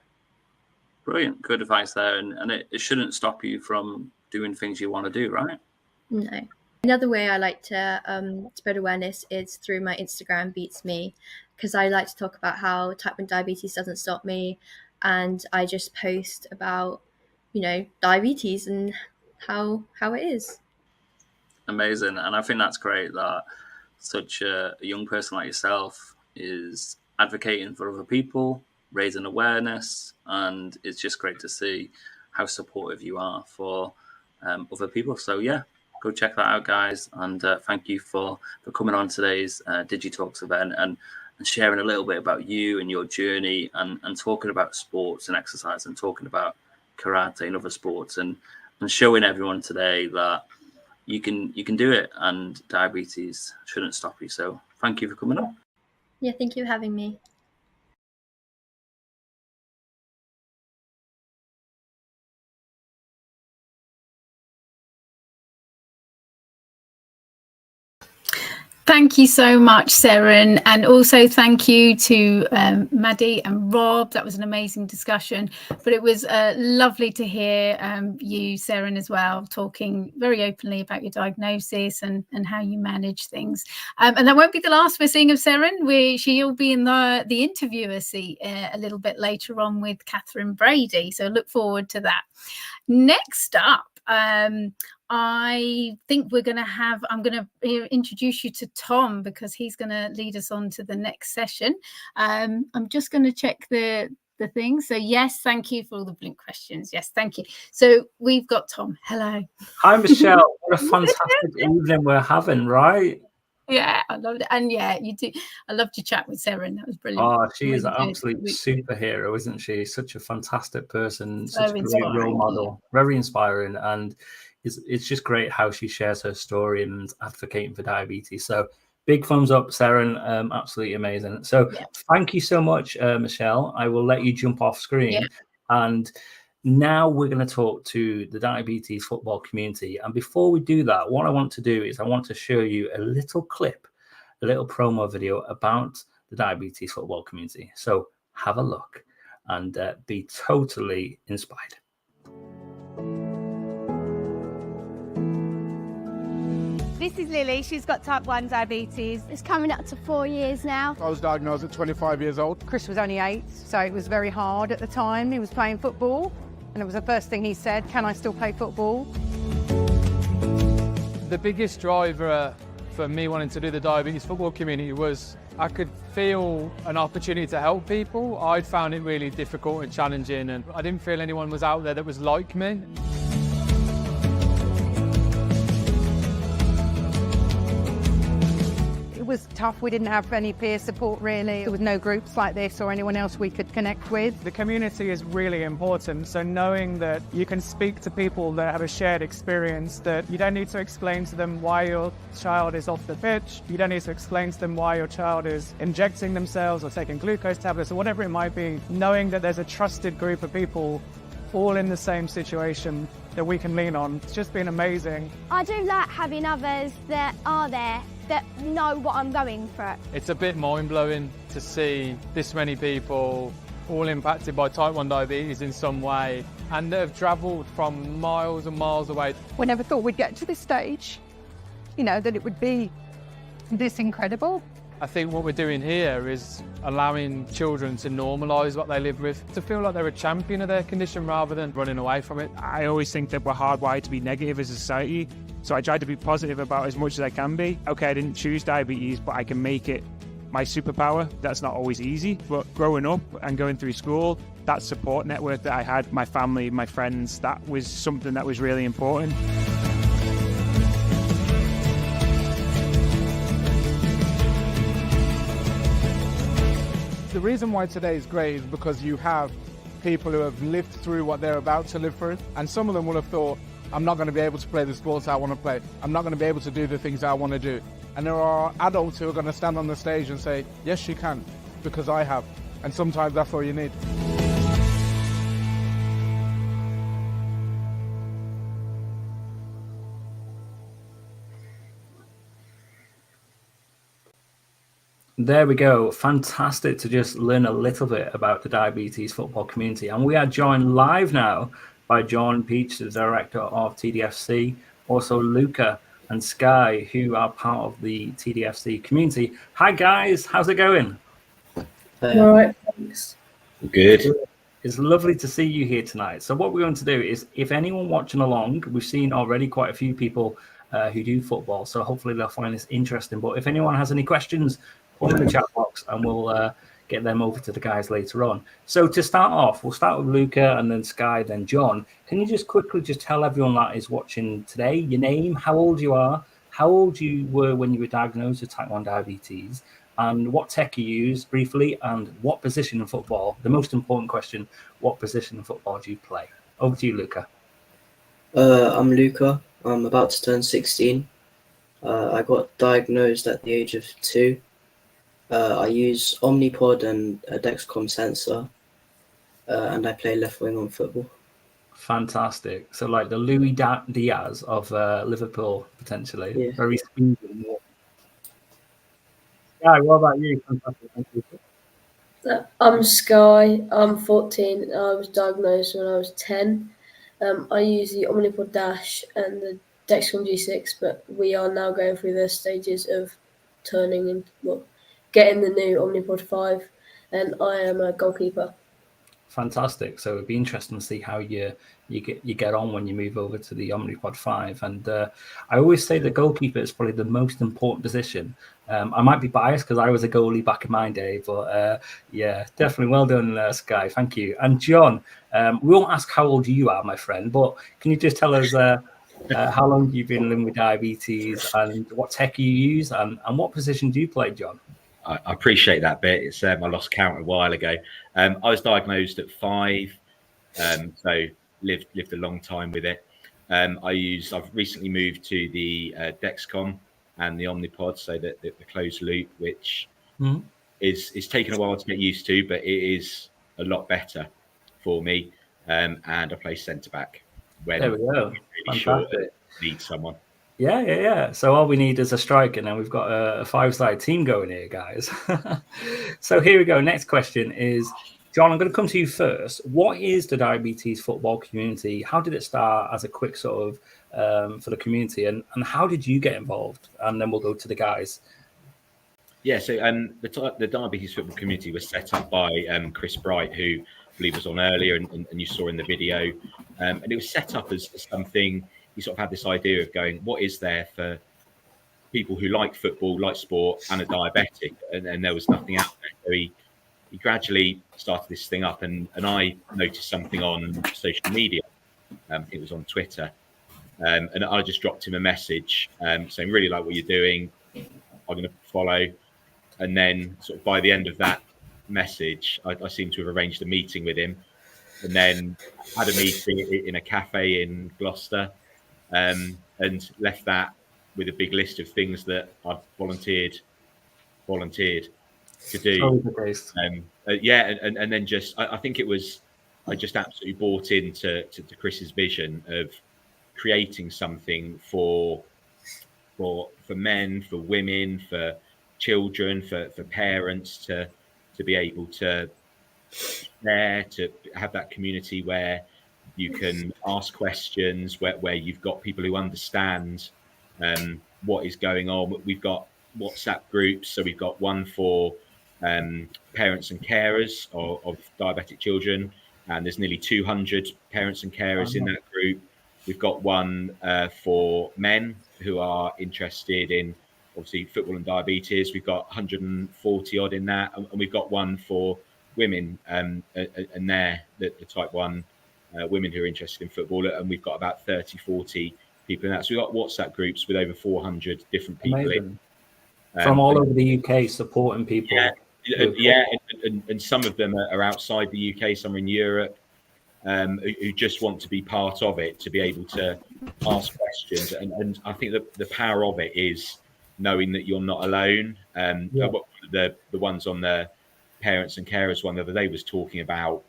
Brilliant. Good advice there. And it shouldn't stop you from doing things you want to do, right? No. Another way I like to spread awareness is through my Instagram, Beats Me, because I like to talk about how type 1 diabetes doesn't stop me. And I just post about, diabetes and how it is. Amazing. And I think that's great that such a young person like yourself is advocating for other people, raising awareness, and it's just great to see how supportive you are for other people. So yeah, go check that out, guys, and thank you for coming on today's DigiTalks event and sharing a little bit about you and your journey, and talking about sports and exercise, and talking about karate and other sports, and showing everyone today that you can do it, and diabetes shouldn't stop you. So thank you for coming on. Yeah, thank you for having me. Thank you so much, Seren, and also thank you to Maddie and Rob. That was an amazing discussion, but it was lovely to hear you, Seren, as well, talking very openly about your diagnosis and how you manage things. And that won't be the last we're seeing of Seren. She'll be in the interviewer seat a little bit later on with Catherine Brady, so look forward to that. Next up, I think I'm going to introduce you to Tom, because he's going to lead us on to the next session. I'm just going to check the thing. So yes, thank you for all the blink questions. Yes, thank you. So we've got Tom. Hello. Hi, Michelle. What a fantastic evening we're having, right? Yeah, I loved it. And yeah, you do. I loved your chat with Seren. That was brilliant. Oh, she really is an absolute superhero, isn't she? Such a fantastic person, such a great role model, very inspiring. And it's just great how she shares her story and advocating for diabetes. So big thumbs up, Seren. Absolutely amazing. So thank you so much, Michelle. I will let you jump off screen. And now we're going to talk to the diabetes football community. And before we do that, what I want to do is I want to show you a little clip, a little promo video about the diabetes football community. So have a look and be totally inspired. This is Lily. She's got type 1 diabetes. It's coming up to 4 years now. I was diagnosed at 25 years old. Chris was only 8, so it was very hard at the time. He was playing football, and it was the first thing he said, can I still play football? The biggest driver for me wanting to do the diabetes football community was I could feel an opportunity to help people. I'd found it really difficult and challenging, and I didn't feel anyone was out there that was like me. It was tough. We didn't have any peer support, really. There was no groups like this or anyone else we could connect with. The community is really important, so knowing that you can speak to people that have a shared experience, that you don't need to explain to them why your child is off the pitch, you don't need to explain to them why your child is injecting themselves or taking glucose tablets or whatever it might be, knowing that there's a trusted group of people all in the same situation that we can lean on. It's just been amazing. I do like having others that are there that know what I'm going through. It's a bit mind-blowing to see this many people all impacted by type 1 diabetes in some way, and that have travelled from miles and miles away. We never thought we'd get to this stage, that it would be this incredible. I think what we're doing here is allowing children to normalise what they live with, to feel like they're a champion of their condition rather than running away from it. I always think that we're hardwired to be negative as a society, so I try to be positive about as much as I can be. Okay, I didn't choose diabetes, but I can make it my superpower. That's not always easy, but growing up and going through school, that support network that I had, my family, my friends, that was something that was really important. The reason why today is great is because you have people who have lived through what they're about to live through, and some of them will have thought, I'm not going to be able to play the sports I want to play. I'm not going to be able to do the things I want to do. And there are adults who are going to stand on the stage and say, yes, you can, because I have. And sometimes that's all you need. There we go. Fantastic to just learn a little bit about the diabetes football community. And we are joined live now by John Peach, the director of TDFC, also Luca and Sky, who are part of the TDFC community. Hi, guys. How's it going? All right, thanks. Good. It's lovely to see you here tonight. So what we're going to do is, if anyone watching along, we've seen already quite a few people who do football, so hopefully they'll find this interesting. But if anyone has any questions, put them in the chat box and we'll get them over to the guys later on. So to start off, we'll start with Luca and then Sky, then John. Can you just quickly just tell everyone that is watching today your name, how old you are, how old you were when you were diagnosed with type 1 diabetes, and what tech you use briefly, and what position in football, the most important question, what position in football do you play? Over to you, Luca. I'm Luca. I'm about to turn 16. I got diagnosed at the age of 2. I use Omnipod and a Dexcom sensor, and I play left wing on football. Fantastic. So like the Louis Diaz of Liverpool, potentially. Yeah. Very speedy. Yeah, what about you? Fantastic. Thank you. I'm Sky. I'm 14. I was diagnosed when I was 10. I use the Omnipod Dash and the Dexcom G6, but we are now going through the stages of turning and getting the new Omnipod 5, and I am a goalkeeper. Fantastic. So it'd be interesting to see how you get on when you move over to the Omnipod 5. And I always say the goalkeeper is probably the most important position. I might be biased because I was a goalie back in my day, but yeah, definitely well done, Sky. Thank you. And John, we won't ask how old you are, my friend, but can you just tell us how long you've been living with diabetes and what tech you use and what position do you play, John? I appreciate that bit. It's I lost count a while ago. I was diagnosed at 5, so lived a long time with it. I've recently moved to the Dexcom and the Omnipod, so that the closed loop, which is taken a while to get used to, but it is a lot better for me. And I play centre back when there we go. Really sure need someone. Yeah. So all we need is a striker, and then we've got a 5-side team going here, guys. So here we go. Next question is, John, I'm going to come to you first. What is the diabetes football community? How did it start as a quick sort of for the community, and how did you get involved? And then we'll go to the guys. Yeah, so the diabetes football community was set up by Chris Bright, who I believe was on earlier, and you saw in the video. And it was set up as something. He sort of had this idea of going, what is there for people who like football, like sport, and are diabetic? And there was nothing out there. So he gradually started this thing up, and I noticed something on social media. It was on Twitter. And I just dropped him a message saying, really like what you're doing. I'm going to follow. And then sort of by the end of that message, I seem to have arranged a meeting with him, and then had a meeting in a cafe in Gloucester. And left that with a big list of things that I've volunteered to do. And then just I think it was I just absolutely bought into Chris's vision of creating something for men, for women, for children, for parents to be able to share, to have that community where you can ask questions, where you've got people who understand what is going on. We've got WhatsApp groups. So we've got one for parents and carers of diabetic children. And there's nearly 200 parents and carers in that group. We've got one for men who are interested in, obviously, football and diabetes. We've got 140 odd in that. And we've got one for women, and they're the type 1 women who are interested in football, and we've got about 30, 40 people in that. So we've got WhatsApp groups with over 400 different people. Amazing. From all over the UK, supporting people. Yeah, and some of them are outside the UK, some are in Europe, who just want to be part of it, to be able to ask questions. And I think that the power of it is knowing that you're not alone. The ones on the parents and carers one the other day was talking about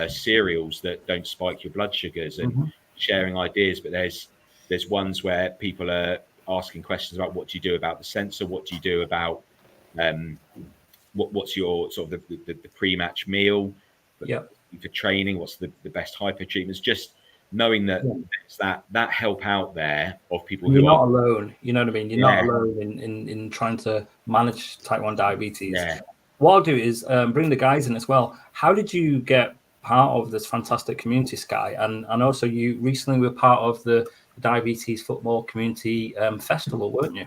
cereals that don't spike your blood sugars and sharing ideas. But there's ones where people are asking questions about what do you do about the sensor, what do you do about what's your sort of the pre-match meal for training, what's the best hypo treatments, just knowing that there's that help out there of people You're who not are alone. You know what I mean? You're not alone in trying to manage type 1 diabetes. What I'll do is bring the guys in as well. How did you get part of this fantastic community, Sky? And also you recently were part of the Diabetes Football Community Festival, weren't you?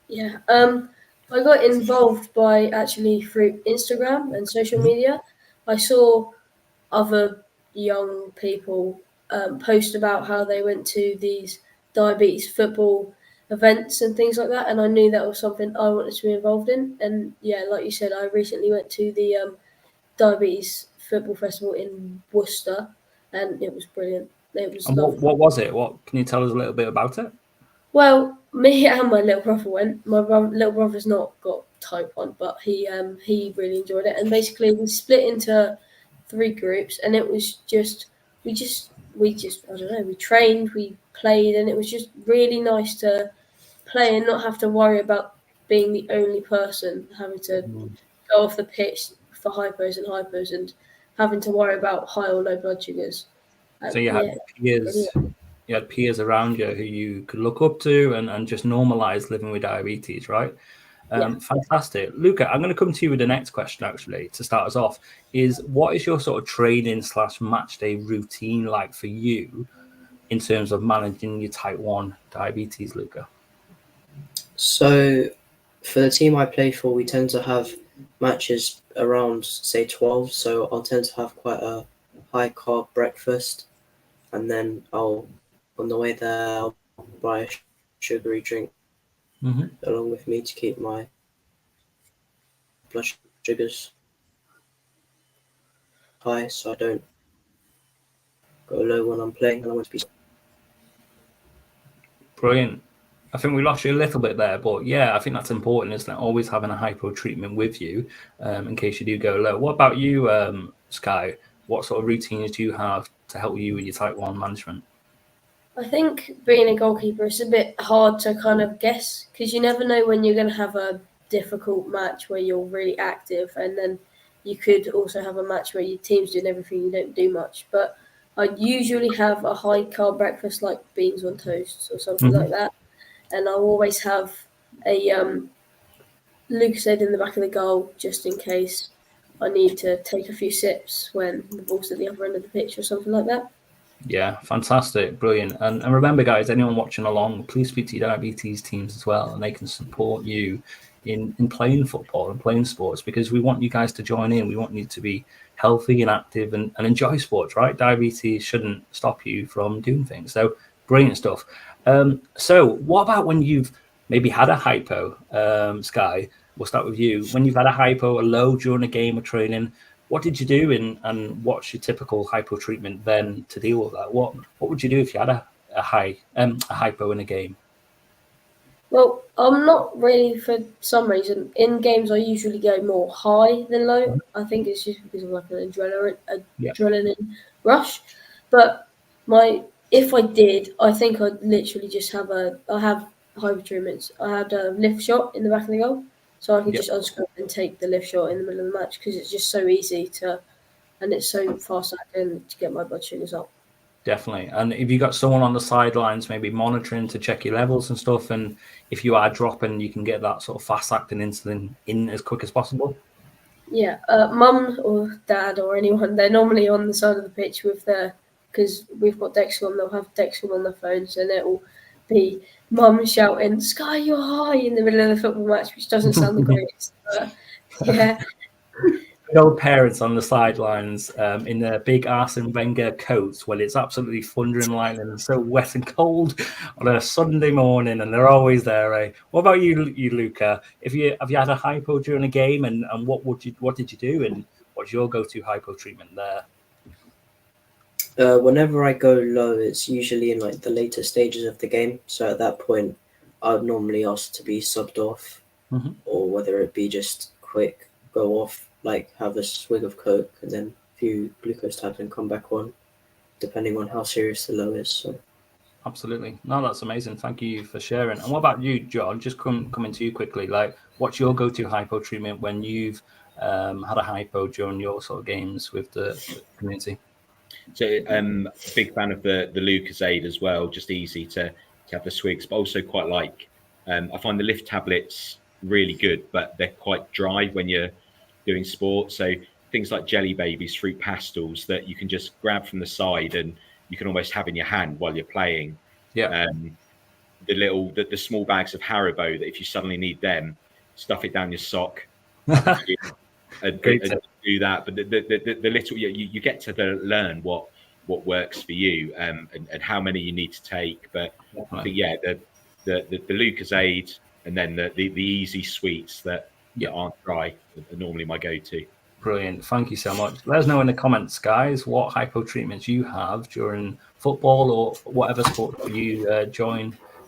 Yeah, I got involved by actually through Instagram and social media. I saw other young people post about how they went to these diabetes football events and things like that, and I knew that was something I wanted to be involved in. And yeah, like you said, I recently went to the Diabetes Football Festival in Worcester, and it was brilliant. It was lovely. What was it? What can you tell us a little bit about it? Well, me and my little brother went. My little brother's not got type 1, but he really enjoyed it. And basically, we split into 3 groups, and it was we just I don't know. We trained, we played, and it was just really nice to play and not have to worry about being the only person having to go off the pitch for hypos and having to worry about high or low blood sugars. So you had peers. You had peers around you who you could look up to and just normalize living with diabetes, right? Fantastic. Luca, I'm going to come to you with the next question, actually, to start us off, is what is your sort of training / match day routine like for you in terms of managing your type 1 diabetes, Luca? So for the team I play for, we tend to have matches around, say, 12. So I'll tend to have quite a high carb breakfast, and then on the way there, I'll buy a sugary drink along with me to keep my blood sugars high, so I don't go low when I'm playing. And I want to be brilliant. I think we lost you a little bit there, but yeah, I think that's important, isn't it? Always having a hypo treatment with you in case you do go low. What about you, Sky? What sort of routines do you have to help you with your type 1 management? I think being a goalkeeper is a bit hard to kind of guess, because you never know when you're going to have a difficult match where you're really active, and then you could also have a match where your team's doing everything, you don't do much. But I usually have a high carb breakfast like beans on toast or something like that, and I'll always have a Lucozade in the back of the goal just in case I need to take a few sips when the ball's at the other end of the pitch or something like that. Yeah, fantastic, brilliant. And remember, guys, anyone watching along, please speak to your diabetes teams as well, and they can support you in playing football and playing sports, because we want you guys to join in. We want you to be healthy and active and enjoy sports, right? Diabetes shouldn't stop you from doing things. So brilliant stuff. So what about when you've maybe had a hypo, Sky? We'll start with you. When you've had a hypo, a low during a game or training, what did you do, and what's your typical hypo treatment then to deal with that? What would you do if you had a hypo in a game? Well, I'm not really, for some reason. In games, I usually go more high than low. I think it's just because of like an adrenaline rush. But if I did, I think I'd literally just have I have hypo treatments. I had a lift shot in the back of the goal, so I could just unscrew and take the lift shot in the middle of the match, because it's just so easy and it's so fast acting to get my blood sugars up. Definitely. And if you got someone on the sidelines maybe monitoring to check your levels and stuff, and if you are dropping, you can get that sort of fast acting insulin in as quick as possible. Yeah, mum or dad or anyone, they're normally on the side of the pitch because we've got Dexcom, they'll have Dexcom on their phones, and it'll be mum shouting, "Sky, you're high," in the middle of the football match, which doesn't sound the greatest. But yeah. old parents on the sidelines in their big Arsene Wenger coats when it's absolutely thunder and lightning and so wet and cold on a Sunday morning, and they're always there. Eh? What about you, Luca? Have you had a hypo during a game, and what did you do, and what's your go-to hypo treatment there? Whenever I go low, it's usually in like the later stages of the game. So at that point, I would normally ask to be subbed off, or whether it be just quick go off, like have a swig of Coke and then a few glucose tabs and come back on, depending on how serious the low is. So. Absolutely. No, that's amazing. Thank you for sharing. And what about you, John? Just coming to you quickly. Like, what's your go-to hypo treatment when you've had a hypo during your sort of games with the community? So a big fan of the Lucozade as well. Just easy to have the swigs, but also quite like. I find the lift tablets really good, but they're quite dry when you're doing sport. So things like Jelly Babies, fruit pastels that you can just grab from the side and you can almost have in your hand while you're playing. Yeah. The small bags of Haribo that if you suddenly need them, stuff it down your sock and do that. But the little you get to learn what works for you and how many you need to take. But I think the Lucozade and then the easy sweets that aren't dry are normally my go-to. Brilliant. Thank you so much. Let us know in the comments, guys, what hypo treatments you have during football or whatever sport you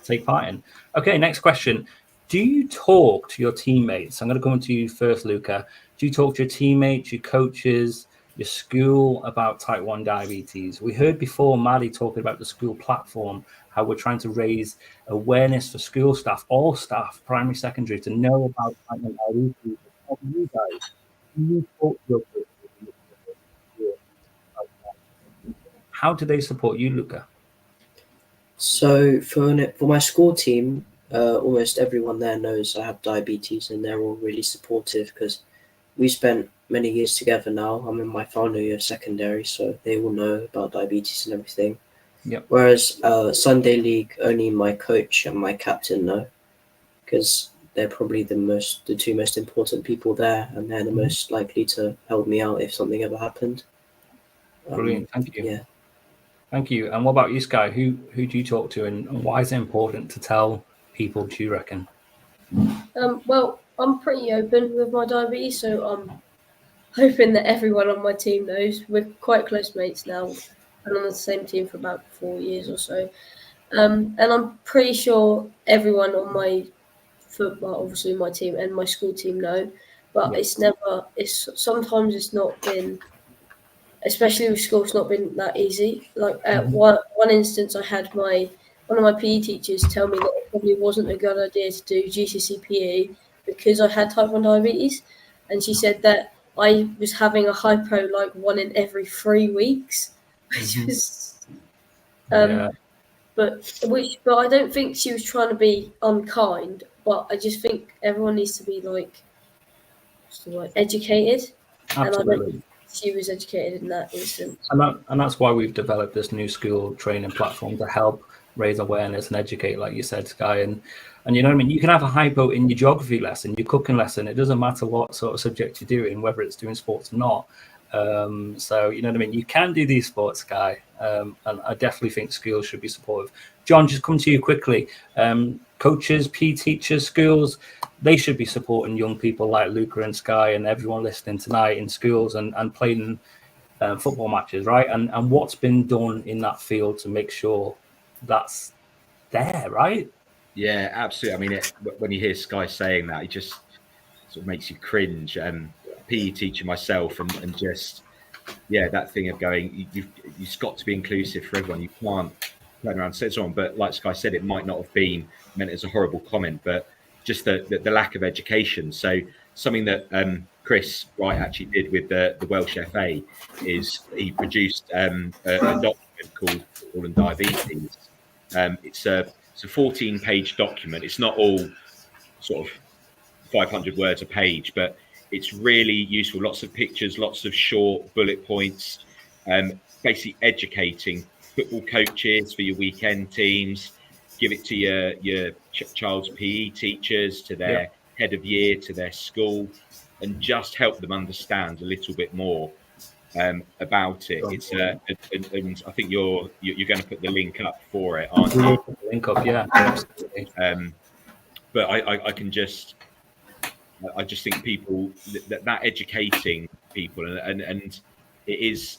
take part in. Okay, next question. Do you talk to your teammates? I'm going to come to you first, Luca. Do you talk to your teammates, your coaches, your school about type 1 diabetes? We heard before Maddie talking about the school platform, how we're trying to raise awareness for school staff, all staff, primary, secondary, to know about type 1 diabetes. How do you guys? You talk to your coaches? How do they support you, Luca? So for my school team, almost everyone there knows I have diabetes, and they're all really supportive because we spent many years together now. I'm in my final year of secondary, so they all know about diabetes and everything. Yep. Whereas Sunday League, only my coach and my captain know, because they're probably the two most important people there, and they're the most likely to help me out if something ever happened. Brilliant. Thank you. Yeah. Thank you. And what about you, Sky? Who do you talk to, and why is it important to tell people, do you reckon? Well, I'm pretty open with my diabetes, so I'm hoping that everyone on my team knows. We're quite close mates now, and on the same team for about 4 years or so. And I'm pretty sure everyone on my football, obviously my team and my school team know, but sometimes it's not been, especially with school, it's not been that easy. Like at one instance, I had one of my PE teachers tell me that it probably wasn't a good idea to do GCSE PE because I had type 1 diabetes, and she said that I was having a hypo like 1 in every 3 weeks, which was but I don't think she was trying to be unkind, but I just think everyone needs to be like, what's the word, educated. Absolutely. And I don't think she was educated in that instance. And that's why we've developed this new school training platform to help raise awareness and educate, like you said, Sky. And you know what I mean? You can have a hypo in your geography lesson, your cooking lesson. It doesn't matter what sort of subject you're doing, whether it's doing sports or not. So, you know what I mean? You can do these sports, Sky. And I definitely think schools should be supportive. John, just come to you quickly. Coaches, PE teachers, schools, they should be supporting young people like Luca and Sky and everyone listening tonight in schools and playing football matches, right? And what's been done in that field to make sure that's there, right? Yeah, absolutely. I mean, when you hear Sky saying that, it just sort of makes you cringe. PE teacher myself, and just that thing of going, you've got to be inclusive for everyone. You can't turn around and say so on. But like Sky said, it might not have been meant as a horrible comment, but just the lack of education. So something that Chris Wright actually did with the Welsh FA is he produced a document called Football and Diabetes. It's a 14-page document. It's not all sort of 500 words a page, but it's really useful. Lots of pictures, lots of short bullet points, basically educating football coaches for your weekend teams. Give it to your child's PE teachers, to their head of year, to their school. and just help them understand a little bit more about it. It's and I think you're going to put the link up for it, aren't you? Link up, yeah, absolutely. But I just think people that educating people and it's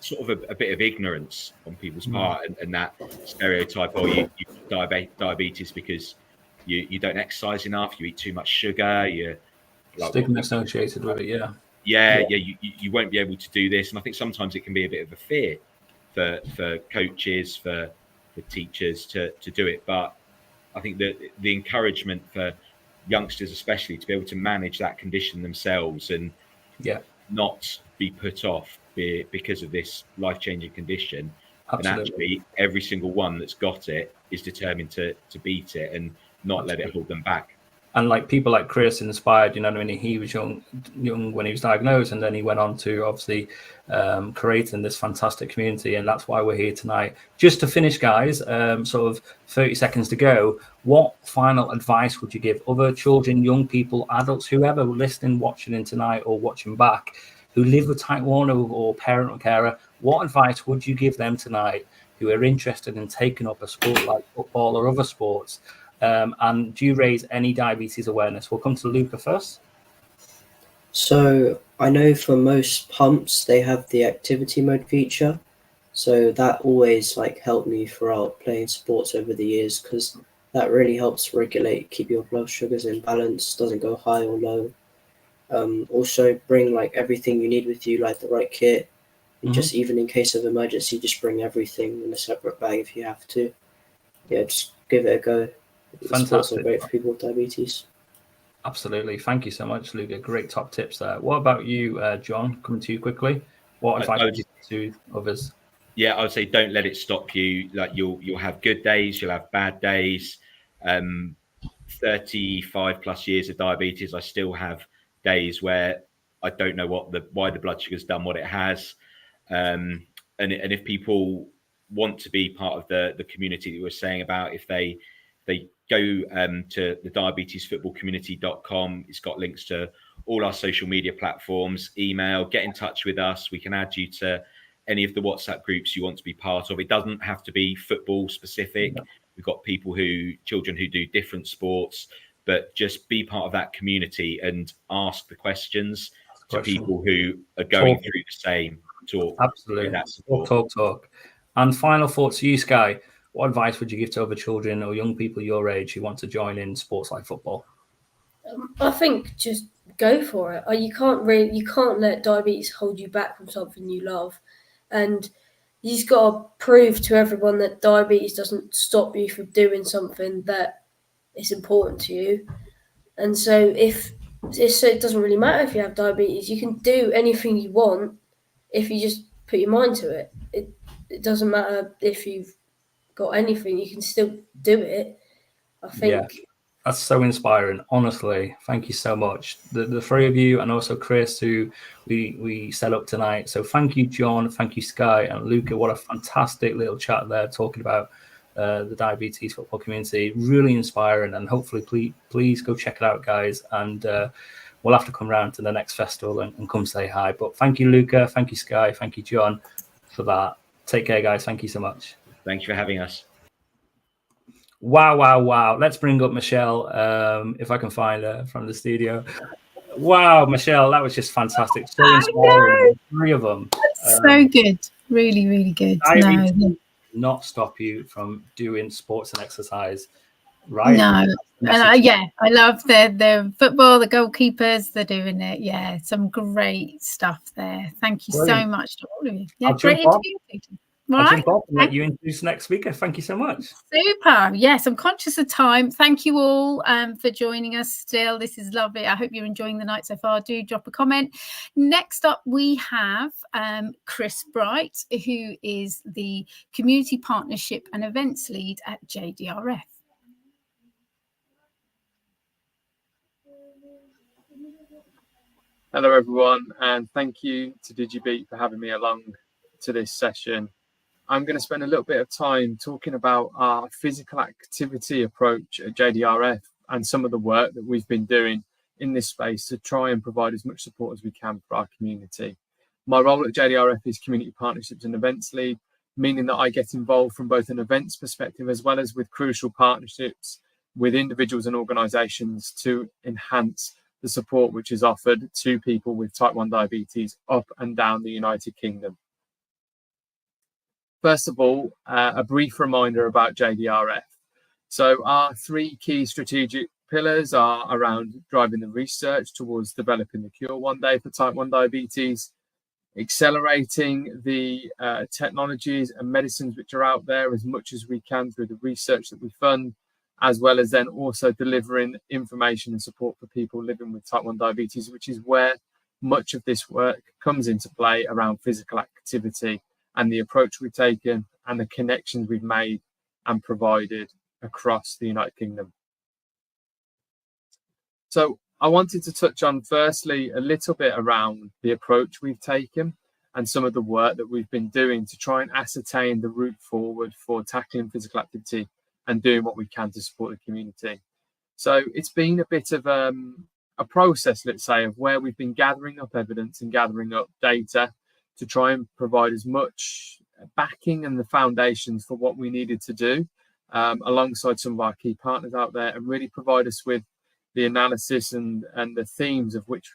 sort of a bit of ignorance on people's part, and that stereotype, oh, you diabetes because you don't exercise enough, you eat too much sugar, you like, stigma associated with it, you won't be able to do this. And I think sometimes it can be a bit of a fear for coaches, for teachers to do it. But I think that the encouragement for youngsters especially to be able to manage that condition themselves and not be put off because of this life-changing condition. Absolutely. And actually every single one that's got it is determined to beat it and not let it hold them back. And like people like Chris inspired, you know what I mean? He was young when he was diagnosed, and then he went on to obviously creating this fantastic community, and that's why we're here tonight. Just to finish, guys, sort of 30 seconds to go. What final advice would you give other children, young people, adults, whoever listening, watching in tonight or watching back, who live with type 1 or parent or carer? What advice would you give them tonight who are interested in taking up a sport like football or other sports? And do you raise any diabetes awareness? We'll come to Luca first. So I know for most pumps, they have the activity mode feature. So that always like helped me throughout playing sports over the years, because that really helps regulate, keep your blood sugars in balance, doesn't go high or low. Also bring like everything you need with you, like the right kit. And just even in case of emergency, just bring everything in a separate bag if you have to. Yeah, just give it a go. Sports are great for people with diabetes. Absolutely. Thank you so much, Luca. Great top tips there. What about you, John? Coming to you quickly. What advice would you give to others? Yeah, I would say don't let it stop you. Like you'll have good days, you'll have bad days. 35 plus years of diabetes, I still have days where I don't know why the blood sugar's done what it has. And if people want to be part of the community that we were saying about, if they go to the diabetesfootballcommunity.com. It's got links to all our social media platforms, email, get in touch with us. We can add you to any of the WhatsApp groups you want to be part of. It doesn't have to be football specific. No. We've got children who do different sports, but just be part of that community and ask the questions to people who are going through the same talk. Absolutely. Talk. And final thoughts to you, Sky. What advice would you give to other children or young people your age who want to join in sports like football? I think just go for it. You can't let diabetes hold you back from something you love, and you just got to prove to everyone that diabetes doesn't stop you from doing something that is important to you. And so it doesn't really matter if you have diabetes. You can do anything you want if you just put your mind to it. It doesn't matter if you've got anything, you can still do it. I think that's so inspiring, honestly. Thank you so much, the three of you, and also Chris, who we set up tonight. So thank you, John, thank you, Sky, and Luca. What a fantastic little chat there, talking about the diabetes football community. Really inspiring, and hopefully please go check it out, guys, and we'll have to come round to the next festival and come say hi. But thank you, Luca, thank you, Sky, thank you, John, for that. Take care, guys. Thank you so much. Thank you for having us. Wow. Let's bring up Michelle, if I can find her from the studio. Wow, Michelle, that was just fantastic. So inspiring. Three of them. So good. Really, really good. Not stop you from doing sports and exercise, right? No. And I love the football, the goalkeepers, they're doing it. Yeah, some great stuff there. Thank you so much to all of you. Yeah, great interview. I'll jump off and let you introduce the next speaker. Thank you so much. Super. Yes, I'm conscious of time. Thank you all for joining us still. This is lovely. I hope you're enjoying the night so far. Do drop a comment. Next up, we have Chris Bright, who is the Community Partnership and Events Lead at JDRF. Hello, everyone, and thank you to DigiBete for having me along to this session. I'm going to spend a little bit of time talking about our physical activity approach at JDRF and some of the work that we've been doing in this space to try and provide as much support as we can for our community. My role at JDRF is Community Partnerships and Events Lead, meaning that I get involved from both an events perspective as well as with crucial partnerships with individuals and organisations to enhance the support which is offered to people with type 1 diabetes up and down the United Kingdom. First of all, a brief reminder about JDRF. So our 3 key strategic pillars are around driving the research towards developing the cure one day for type 1 diabetes, accelerating the technologies and medicines which are out there as much as we can through the research that we fund, as well as then also delivering information and support for people living with type 1 diabetes, which is where much of this work comes into play around physical activity and the approach we've taken and the connections we've made and provided across the United Kingdom. So I wanted to touch on firstly a little bit around the approach we've taken and some of the work that we've been doing to try and ascertain the route forward for tackling physical activity and doing what we can to support the community. So it's been a bit of a process, let's say, of where we've been gathering up evidence and gathering up data to try and provide as much backing and the foundations for what we needed to do alongside some of our key partners out there, and really provide us with the analysis and the themes of which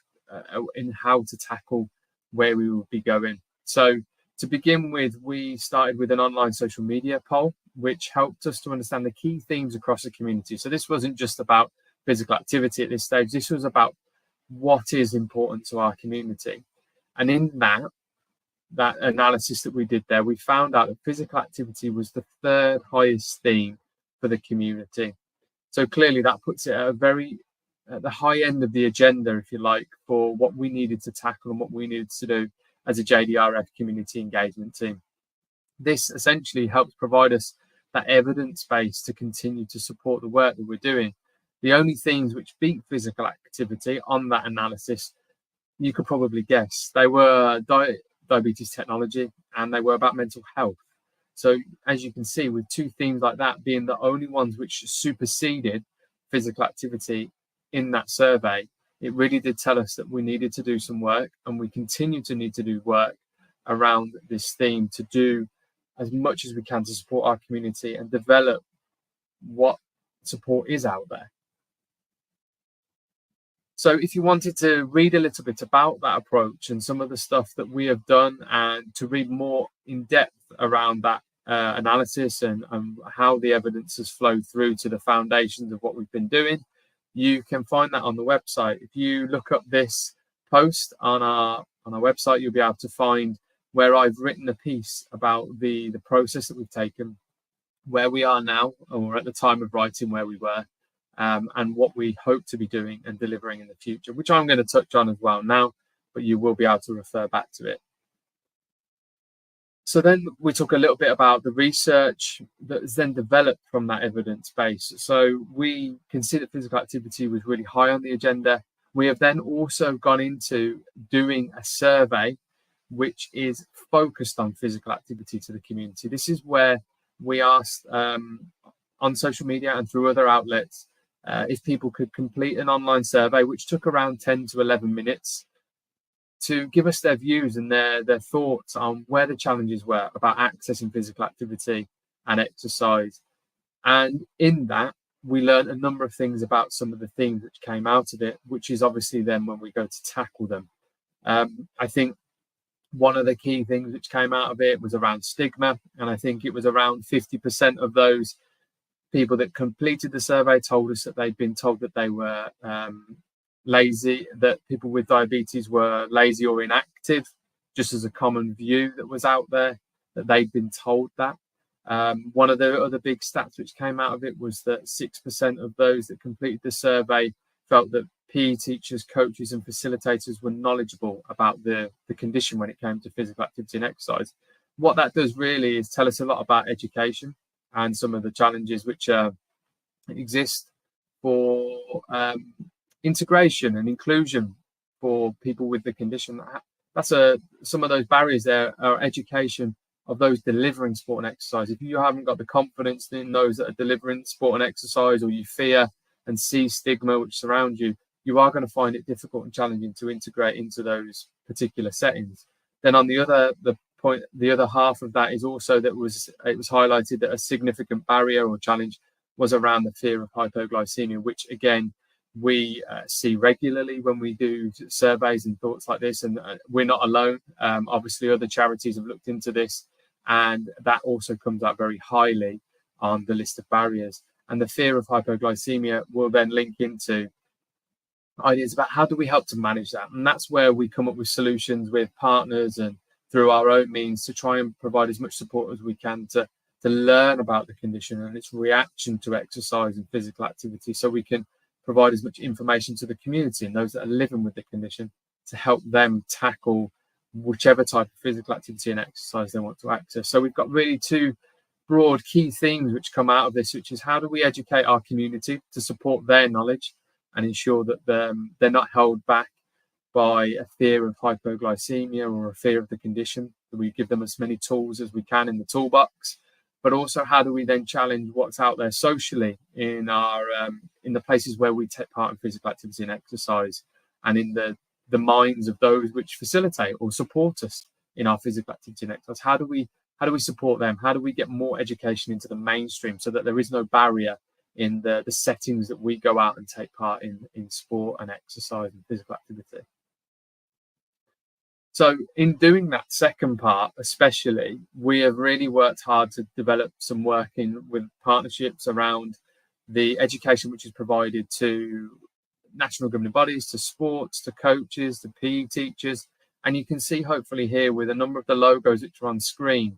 in how to tackle where we will be going. So to begin with, we started with an online social media poll, which helped us to understand the key themes across the community. So this wasn't just about physical activity at this stage, this was about what is important to our community. And in that analysis that we did there, we found out that physical activity was the 3rd highest theme for the community. So clearly that puts it at the high end of the agenda, if you like, for what we needed to tackle and what we needed to do as a JDRF community engagement team. This essentially helps provide us that evidence base to continue to support the work that we're doing. The only themes which beat physical activity on that analysis, you could probably guess. They were diabetes technology and they were about mental health. So as you can see, with 2 themes like that being the only ones which superseded physical activity in that survey, it really did tell us that we needed to do some work, and we continue to need to do work around this theme to do as much as we can to support our community and develop what support is out there. So if you wanted to read a little bit about that approach and some of the stuff that we have done, and to read more in depth around that analysis and how the evidence has flowed through to the foundations of what we've been doing, you can find that on the website. If you look up this post on our website, you'll be able to find where I've written a piece about the process that we've taken, where we are now, or at the time of writing where we were, and what we hope to be doing and delivering in the future, which I'm going to touch on as well now, but you will be able to refer back to it. So then we talk a little bit about the research that is then developed from that evidence base. So we considered physical activity was really high on the agenda. We have then also gone into doing a survey which is focused on physical activity to the community. This is where we asked on social media and through other outlets if people could complete an online survey, which took around 10 to 11 minutes, to give us their views and their thoughts on where the challenges were about accessing physical activity and exercise. And in that, we learned a number of things about some of the themes which came out of it, which is obviously then when we go to tackle them. I think one of the key things which came out of it was around stigma. And I think it was around 50% of those people that completed the survey told us that they'd been told that they were lazy, that people with diabetes were lazy or inactive, just as a common view that was out there, that they'd been told that. One of the other big stats which came out of it was that 6% of those that completed the survey felt that PE teachers, coaches and facilitators were knowledgeable about the condition when it came to physical activity and exercise. What that does really is tell us a lot about education and some of the challenges which exist for integration and inclusion for people with the condition. That's some of those barriers there are education of those delivering sport and exercise. If you haven't got the confidence in those that are delivering sport and exercise, or you fear and see stigma which surround you, you are going to find it difficult and challenging to integrate into those particular settings. Then on the other half of that is also that it was highlighted that a significant barrier or challenge was around the fear of hypoglycemia, which again we see regularly when we do surveys and thoughts like this, and we're not alone. Obviously other charities have looked into this, and that also comes out very highly on the list of barriers. And the fear of hypoglycemia will then link into ideas about how do we help to manage that, and that's where we come up with solutions with partners and through our own means to try and provide as much support as we can to learn about the condition and its reaction to exercise and physical activity, so we can provide as much information to the community and those that are living with the condition to help them tackle whichever type of physical activity and exercise they want to access. So we've got really two broad key themes which come out of this, which is how do we educate our community to support their knowledge and ensure that they're not held back by a fear of hypoglycemia or a fear of the condition. We give them as many tools as we can in the toolbox, but also how do we then challenge what's out there socially in our in the places where we take part in physical activity and exercise, and in the minds of those which facilitate or support us in our physical activity and exercise. How do we support them? How do we get more education into the mainstream so that there is no barrier in the settings that we go out and take part in sport and exercise and physical activity? So in doing that second part, especially, we have really worked hard to develop some working with partnerships around the education which is provided to national governing bodies, to sports, to coaches, to PE teachers. And you can see hopefully here with a number of the logos which are on screen,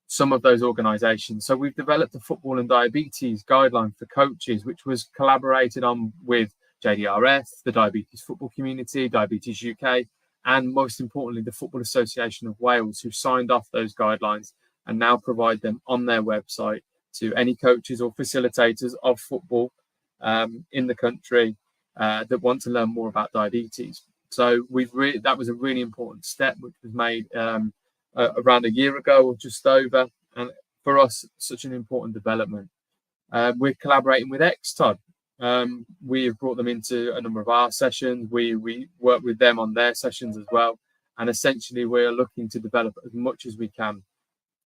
some of those organisations. So we've developed the Football and Diabetes Guideline for Coaches, which was collaborated on with JDRF, the Diabetes Football Community, Diabetes UK, and most importantly, the Football Association of Wales, who signed off those guidelines and now provide them on their website to any coaches or facilitators of football in the country that want to learn more about diabetes. So that was a really important step, which was made around a year ago or just over, and for us, such an important development. We're collaborating with XTOD. We have brought them into a number of our sessions. We work with them on their sessions as well. And essentially, we're looking to develop as much as we can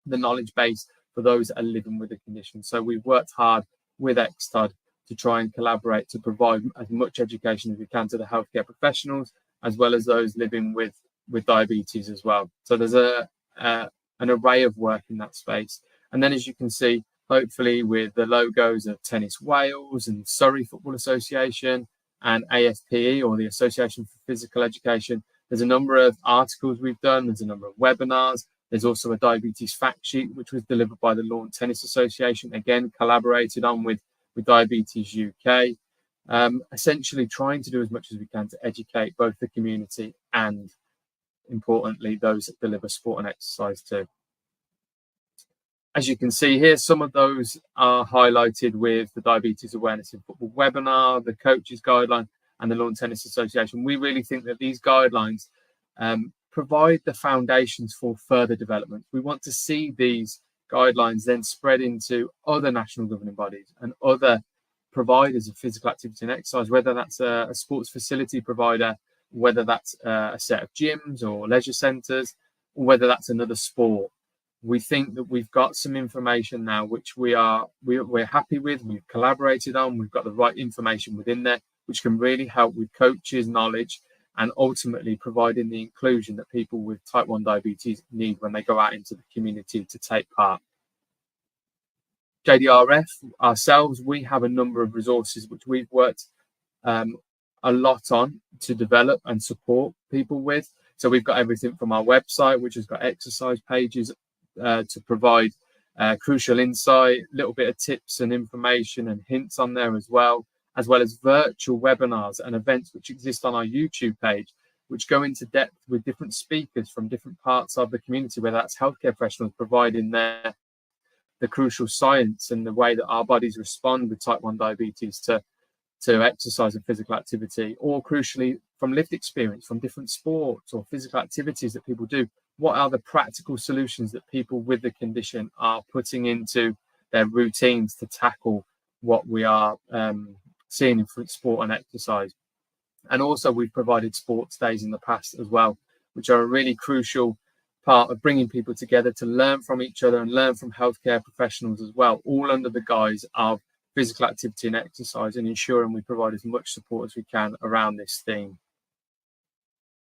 the knowledge base for those that are living with the condition. So we've worked hard with XTOD to try and collaborate to provide as much education as we can to the healthcare professionals, as well as those living with diabetes as well. So there's an array of work in that space. And then, as you can see, hopefully with the logos of Tennis Wales and Surrey Football Association and AFPE, or the Association for Physical Education, there's a number of articles we've done, there's a number of webinars, there's also a diabetes fact sheet which was delivered by the Lawn Tennis Association, again collaborated on with Diabetes UK, essentially trying to do as much as we can to educate both the community and, importantly, those that deliver sport and exercise too. As you can see here, some of those are highlighted with the Diabetes Awareness in Football webinar, the Coaches Guideline, and the Lawn Tennis Association. We really think that these guidelines provide the foundations for further development. We want to see these guidelines then spread into other national governing bodies and other providers of physical activity and exercise, whether that's a sports facility provider, whether that's a set of gyms or leisure centres, or whether that's another sport. We think that we've got some information now which we're happy with, we've collaborated on, we've got the right information within there, which can really help with coaches' knowledge and ultimately providing the inclusion that people with type 1 diabetes need when they go out into the community to take part. JDRF ourselves, we have a number of resources which we've worked a lot on to develop and support people with. So we've got everything from our website, which has got exercise pages to provide crucial insight, a little bit of tips and information and hints on there as well as virtual webinars and events which exist on our YouTube page, which go into depth with different speakers from different parts of the community, whether that's healthcare professionals providing the crucial science and the way that our bodies respond with type 1 diabetes to exercise and physical activity, or crucially from lived experience from different sports or physical activities that people do. What are the practical solutions that people with the condition are putting into their routines to tackle what we are seeing in sport and exercise? And also we've provided sports days in the past as well, which are a really crucial part of bringing people together to learn from each other and learn from healthcare professionals as well, all under the guise of physical activity and exercise, and ensuring we provide as much support as we can around this theme.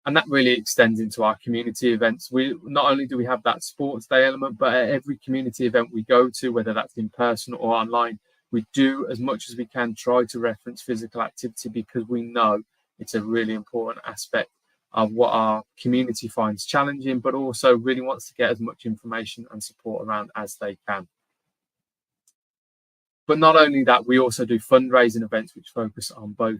And that really extends into our community events. We not only do we have that sports day element, but at every community event we go to, whether that's in person or online, we do as much as we can try to reference physical activity, because we know it's a really important aspect of what our community finds challenging, but also really wants to get as much information and support around as they can. But not only that, we also do fundraising events which focus on both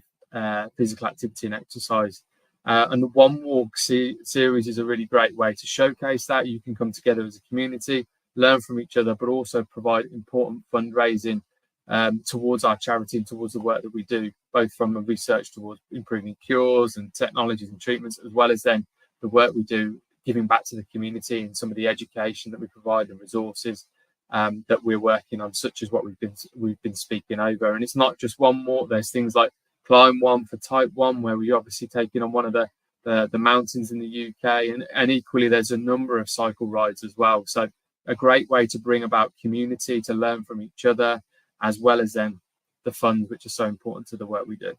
physical activity and exercise. And the One Walk series is a really great way to showcase that. You can come together as a community, learn from each other, but also provide important fundraising towards our charity and towards the work that we do, both from the research towards improving cures and technologies and treatments, as well as then the work we do giving back to the community and some of the education that we provide and resources that we're working on, such as what we've been speaking over. And it's not just One Walk. There's things like Climb One for Type 1, where we're obviously taking on one of the mountains in the UK, and equally there's a number of cycle rides as well. So a great way to bring about community, to learn from each other, as well as then the funds which are so important to the work we do.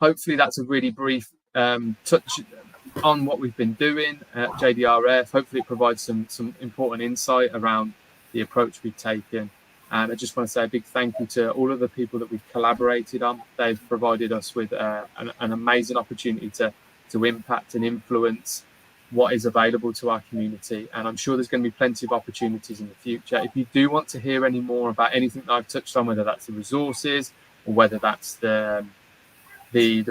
Hopefully that's a really brief touch on what we've been doing at JDRF. Hopefully it provides some important insight around the approach we've taken. And I just want to say a big thank you to all of the people that we've collaborated on. They've provided us with an amazing opportunity to impact and influence what is available to our community. And I'm sure there's going to be plenty of opportunities in the future. If you do want to hear any more about anything that I've touched on, whether that's the resources or whether that's the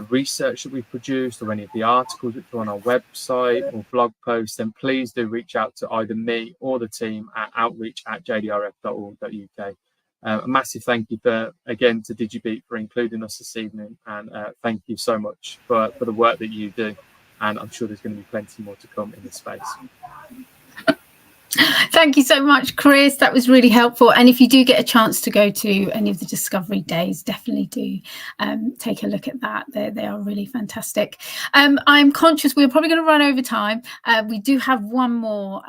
research that we've produced or any of the articles which are on our website or blog posts, then please do reach out to either me or the team at outreach@jdrf.org.uk. A massive thank you again to DigiBete for including us this evening, and thank you so much for the work that you do. And I'm sure there's going to be plenty more to come in this space. Thank you so much, Chris. That was really helpful. And if you do get a chance to go to any of the Discovery Days, definitely do take a look at that. They are really fantastic. I'm conscious we're probably going to run over time. We do have one more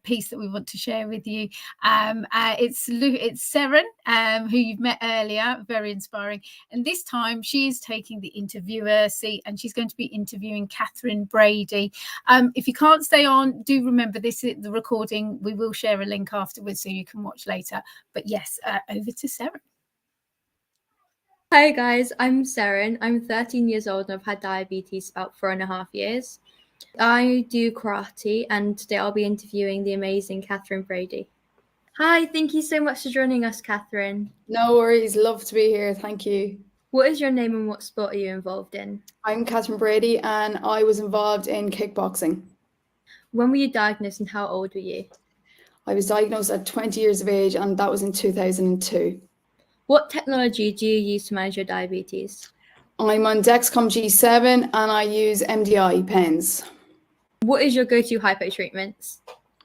piece that we want to share with you. It's Seren, who you've met earlier, very inspiring. And this time she is taking the interviewer seat, and she's going to be interviewing Catherine Brady. If you can't stay on, do remember this is the recording. We will share a link afterwards so you can watch later. But yes, over to Seren. Hi guys, I'm Seren. I'm 13 years old and I've had diabetes about 4.5 years. I do karate, and today I'll be interviewing the amazing Catherine Brady. Hi, thank you so much for joining us, Catherine. No worries, love to be here, thank you. What is your name and what sport are you involved in? I'm Catherine Brady and I was involved in kickboxing. When were you diagnosed and how old were you? I was diagnosed at 20 years of age, and that was in 2002. What technology do you use to manage your diabetes? I'm on Dexcom G7 and I use MDI pens. What is your go-to hypo treatments?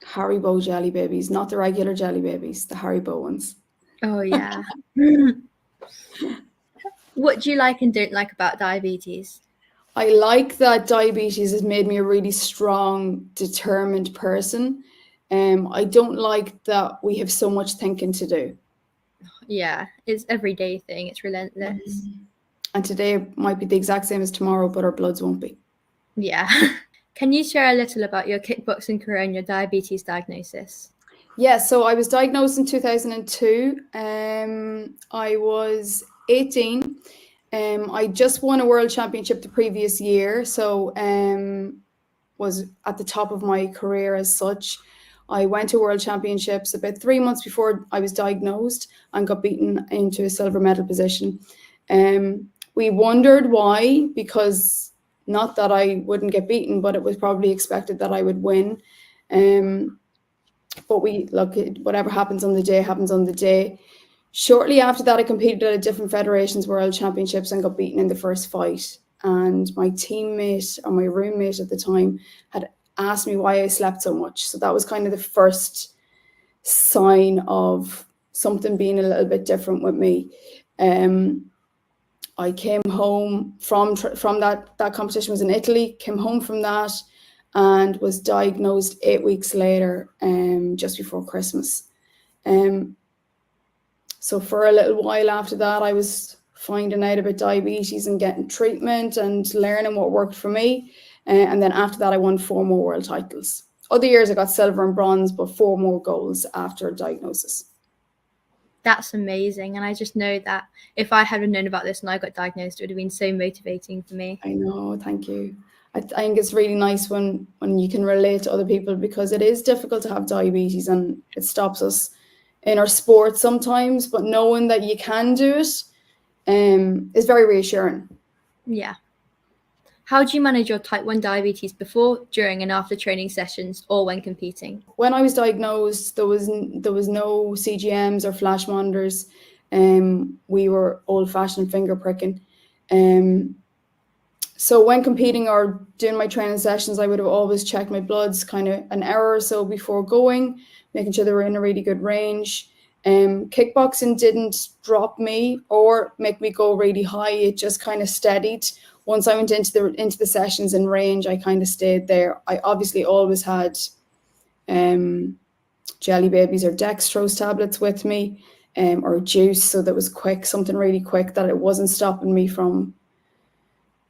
Haribo jelly babies, not the regular jelly babies, the Haribo ones. Oh yeah. What do you like and don't like about diabetes? I like that diabetes has made me a really strong, determined person. I don't like that we have so much thinking to do. Yeah, it's an everyday thing. It's relentless. Mm-hmm. And today might be the exact same as tomorrow, but our bloods won't be. Yeah. Can you share a little about your kickboxing career and your diabetes diagnosis? Yeah, so I was diagnosed in 2002. I was 18. I just won a world championship the previous year, so was at the top of my career as such. I went to world championships about 3 months before I was diagnosed and got beaten into a silver medal position. We wondered why, because not that I wouldn't get beaten, but it was probably expected that I would win. But whatever happens on the day happens on the day. Shortly after that, I competed at a different federation's world championships and got beaten in the first fight. And my teammate, or my roommate at the time, had asked me why I slept so much. So that was kind of the first sign of something being a little bit different with me. I came home from that competition was in Italy, came home from that and was diagnosed 8 weeks later, just before Christmas. So for a little while after that, I was finding out about diabetes and getting treatment and learning what worked for me. And then after that, I won 4 more world titles. Other years I got silver and bronze, but 4 more golds after diagnosis. That's amazing. And I just know that if I hadn't known about this and I got diagnosed, it would have been so motivating for me. I know, thank you. I think it's really nice when you can relate to other people, because it is difficult to have diabetes and it stops us in our sport sometimes, but knowing that you can do it is very reassuring. Yeah. How do you manage your type 1 diabetes before, during and after training sessions or when competing? When I was diagnosed, there was no CGMs or flash monitors. We were old-fashioned finger pricking. So when competing or doing my training sessions, I would have always checked my bloods kind of an hour or so before going, making sure they were in a really good range. Kickboxing didn't drop me or make me go really high. It just kind of steadied. Once I went into the sessions in range, I kind of stayed there. I obviously always had jelly babies or dextrose tablets with me, or juice, so that was quick, something really quick, that it wasn't stopping me from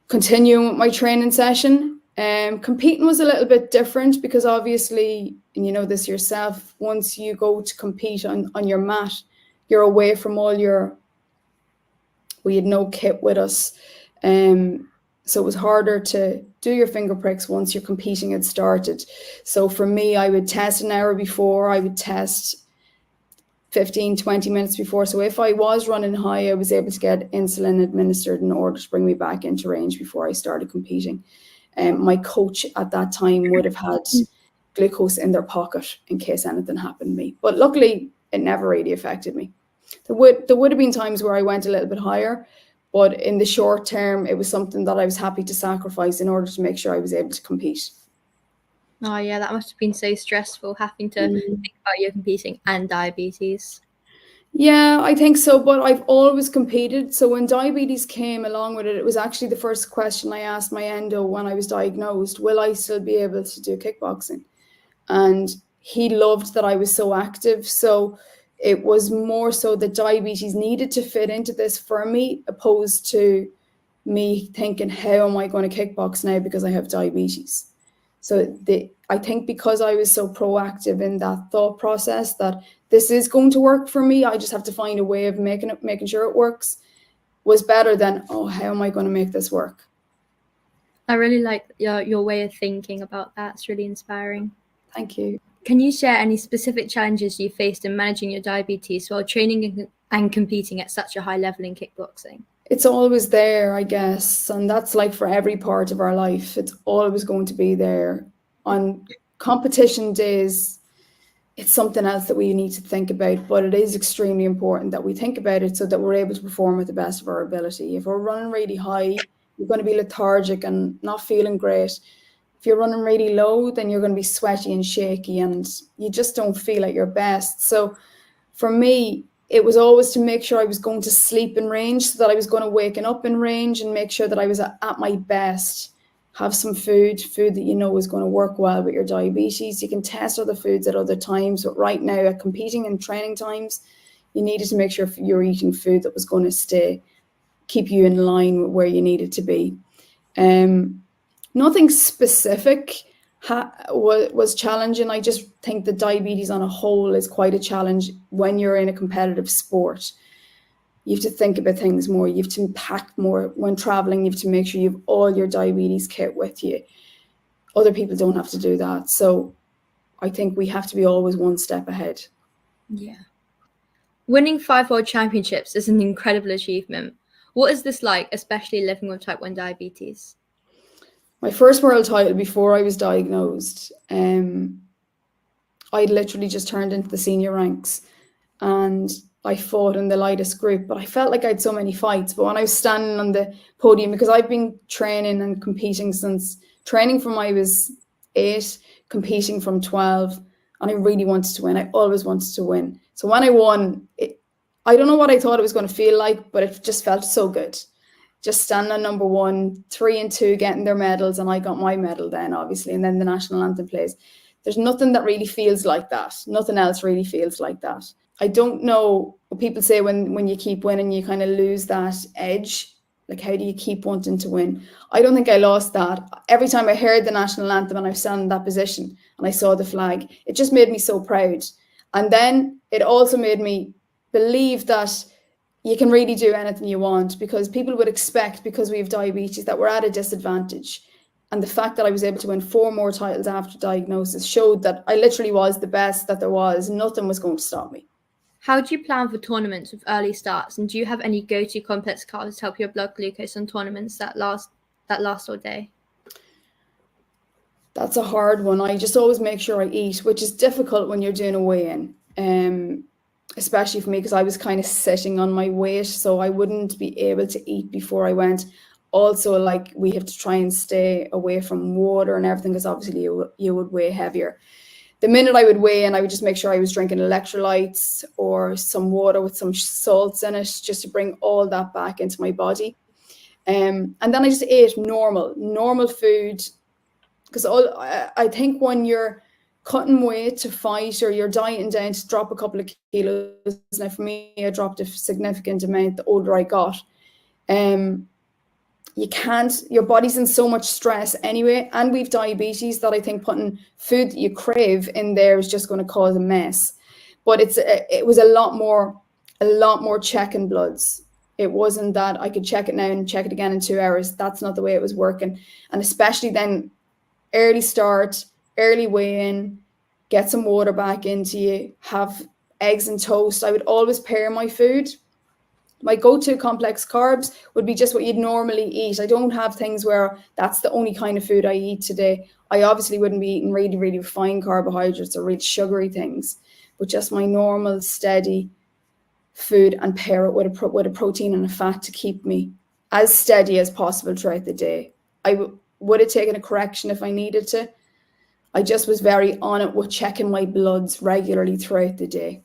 continuing with my training session. Competing was a little bit different, because obviously, and you know this yourself, once you go to compete on your mat, you're away from we had no kit with us. So it was harder to do your finger pricks once your competing had started. So for me, I would test an hour before, I would test 15, 20 minutes before. So if I was running high, I was able to get insulin administered in order to bring me back into range before I started competing. My coach at that time would have had glucose in their pocket in case anything happened to me. But luckily, it never really affected me. There would have been times where I went a little bit higher, but in the short term, it was something that I was happy to sacrifice in order to make sure I was able to compete. Oh yeah, that must have been so stressful, having to think about your competing and diabetes. Yeah, I think so, but I've always competed. So when diabetes came along with it, it was actually the first question I asked my endo when I was diagnosed: will I still be able to do kickboxing? And he loved that I was so active. So it was more so that diabetes needed to fit into this for me, opposed to me thinking, how am I going to kickbox now because I have diabetes? So I think because I was so proactive in that thought process that this is going to work for me, I just have to find a way of making sure it works, was better than, oh, how am I going to make this work? I really like your way of thinking about that. It's really inspiring. Thank you. Can you share any specific challenges you faced in managing your diabetes while training and competing at such a high level in kickboxing? It's always there, I guess. And that's like for every part of our life. It's always going to be there. On competition days, it's something else that we need to think about, but it is extremely important that we think about it so that we're able to perform at the best of our ability. If we're running really high, you're going to be lethargic and not feeling great. If you're running really low, then you're going to be sweaty and shaky and you just don't feel at your best. So for me, it was always to make sure I was going to sleep in range, so that I was going to waken up in range and make sure that I was at my best. Have some food that you know is going to work well with your diabetes. You can test other foods at other times, but right now at competing and training times, you needed to make sure you're eating food that was going to keep you in line with where you needed to be. Nothing specific was challenging. I just think that diabetes on a whole is quite a challenge when you're in a competitive sport. You have to think about things more. You have to pack more when traveling. You have to make sure you have all your diabetes kit with you. Other people don't have to do that. So I think we have to be always one step ahead. Yeah. Winning 5 world championships is an incredible achievement. What is this like, especially living with type 1 diabetes? My first world title before I was diagnosed, I'd literally just turned into the senior ranks and I fought in the lightest group, but I felt like I had so many fights. But when I was standing on the podium, because I've been training and competing from I was 8, competing from 12, and I really wanted to win. I always wanted to win. So when I won, I don't know what I thought it was going to feel like, but it just felt so good. just standing on number 1, 3 and 2 getting their medals, and I got my medal then, obviously, and then the national anthem plays. There's nothing that really feels like that. Nothing else really feels like that. I don't know what people say when you keep winning, you kind of lose that edge. Like, how do you keep wanting to win? I don't think I lost that. Every time I heard the national anthem and I was standing in that position and I saw the flag, it just made me so proud. And then it also made me believe that you can really do anything you want, because people would expect, because we have diabetes, that we're at a disadvantage. And the fact that I was able to win 4 more titles after diagnosis showed that I literally was the best that there was. Nothing was going to stop me. How do you plan for tournaments with early starts? And do you have any go-to complex carbs to help your blood glucose on tournaments that last all day? That's a hard one. I just always make sure I eat, which is difficult when you're doing a weigh-in, especially for me, because I was kind of sitting on my weight, so I wouldn't be able to eat before I went. Also, like, we have to try and stay away from water and everything, because obviously you would weigh heavier. The minute I would weigh in, I would just make sure I was drinking electrolytes or some water with some salts in it, just to bring all that back into my body. And then I just ate normal food, because I think when you're cutting weight to fight, or you're dieting down to drop a couple of kilos, now for me, I dropped a significant amount the older I got. You can't, your body's in so much stress anyway, and we've diabetes, that I think putting food that you crave in there is just going to cause a mess. But it was a lot more checking bloods. It wasn't that I could check it now and check it again in 2 hours. That's not the way it was working. And especially then, early start, early weigh-in, get some water back into you, have eggs and toast. I would always pair my food. My go-to complex carbs would be just what you'd normally eat. I don't have things where that's the only kind of food I eat today. I obviously wouldn't be eating really, really refined carbohydrates or really sugary things, but just my normal, steady food, and pair it with a protein and a fat to keep me as steady as possible throughout the day. I would have taken a correction if I needed to. I just was very on it with checking my bloods regularly throughout the day.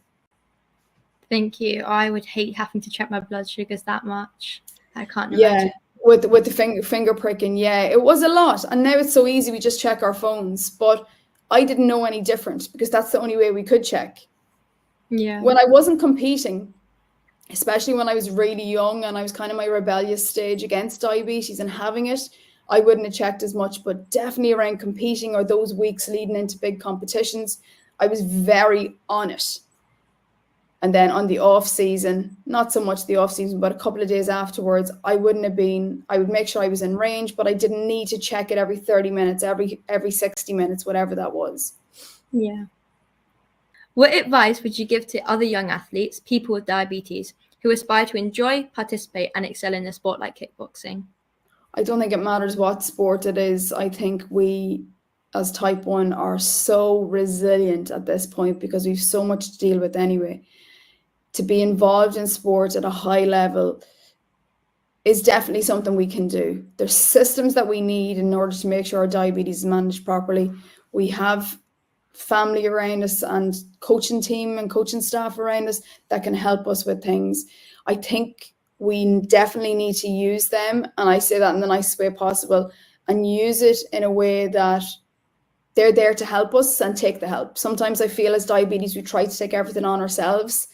Thank you. I would hate having to check my blood sugars that much. I can't imagine. Yeah, with the finger pricking, yeah, it was a lot. And now it's so easy, we just check our phones. But I didn't know any different, because that's the only way we could check. Yeah. When I wasn't competing, especially when I was really young and I was kind of my rebellious stage against diabetes and having it, I wouldn't have checked as much. But definitely around competing, or those weeks leading into big competitions, I was very on it. And then on the off season, not so much the off season, but a couple of days afterwards, I would make sure I was in range, but I didn't need to check it every 30 minutes, every 60 minutes, whatever that was. Yeah. What advice would you give to other young athletes, people with diabetes, who aspire to enjoy, participate, and excel in a sport like kickboxing? I don't think it matters what sport it is. I think we, as type 1, are so resilient at this point, because we've so much to deal with anyway. To be involved in sport at a high level is definitely something we can do. There's systems that we need in order to make sure our diabetes is managed properly. We have family around us and coaching team and coaching staff around us that can help us with things. I think we definitely need to use them, and I say that in the nicest way possible, and use it in a way that they're there to help us and take the help. Sometimes I feel as diabetes, we try to take everything on ourselves.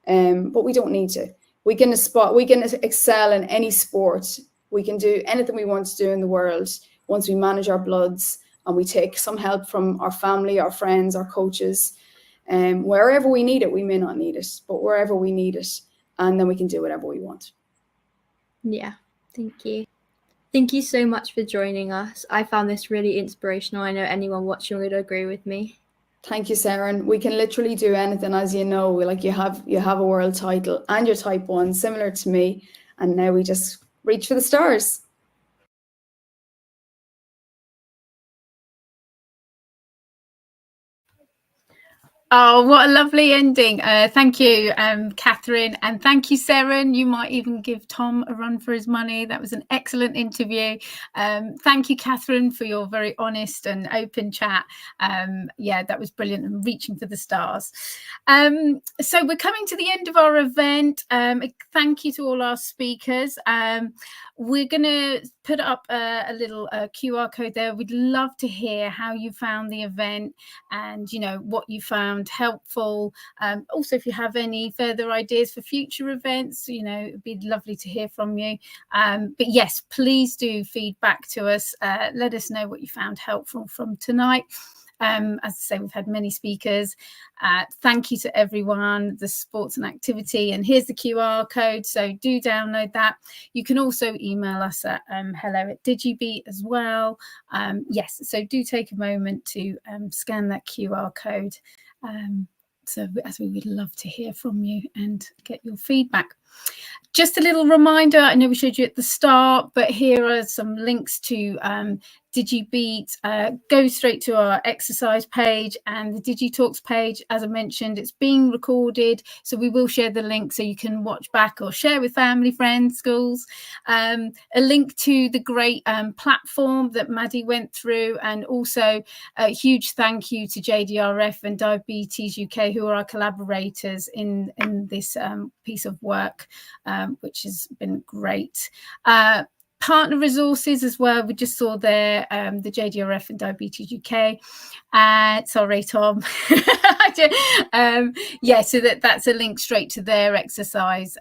But we don't need to. We can excel in any sport. We can do anything we want to do in the world once we manage our bloods and we take some help from our family, our friends, our coaches. Wherever we need it, we may not need it, but wherever we need it, and then we can do whatever we want. Yeah, thank you. Thank you so much for joining us. I found this really inspirational. I know anyone watching would agree with me. Thank you, Sarah. And we can literally do anything, as you know. Like, you have a world title and you're type 1, similar to me, and now we just reach for the stars. Oh, what a lovely ending. Thank you, Catherine. And thank you, Seren. You might even give Tom a run for his money. That was an excellent interview. Thank you, Catherine, for your very honest and open chat. Yeah, that was brilliant and reaching for the stars. So we're coming to the end of our event. Thank you to all our speakers. We're going to put up a little QR code there. We'd love to hear how you found the event and, you know, what you found helpful. Also, if you have any further ideas for future events, you know, it'd be lovely to hear from you. But yes, please do feedback to us. Let us know what you found helpful from tonight. As I say, we've had many speakers. Thank you to everyone, the sports and activity. And here's the QR code, so do download that. You can also email us at hello@DigiBete as well. Yes, so do take a moment to scan that QR code. So as we would love to hear from you and get your feedback. Just a little reminder, I know we showed you at the start, but here are some links to DigiBete. Go straight to our exercise page and the DigiTalks page. As I mentioned, it's being recorded, so we will share the link so you can watch back or share with family, friends, schools. A link to the great platform that Maddie went through, and also a huge thank you to JDRF and Diabetes UK, who are our collaborators in this piece of work, which has been great. Partner resources as well. We just saw there the JDRF and Diabetes UK. Sorry, Tom. Yeah, so that's a link straight to their exercise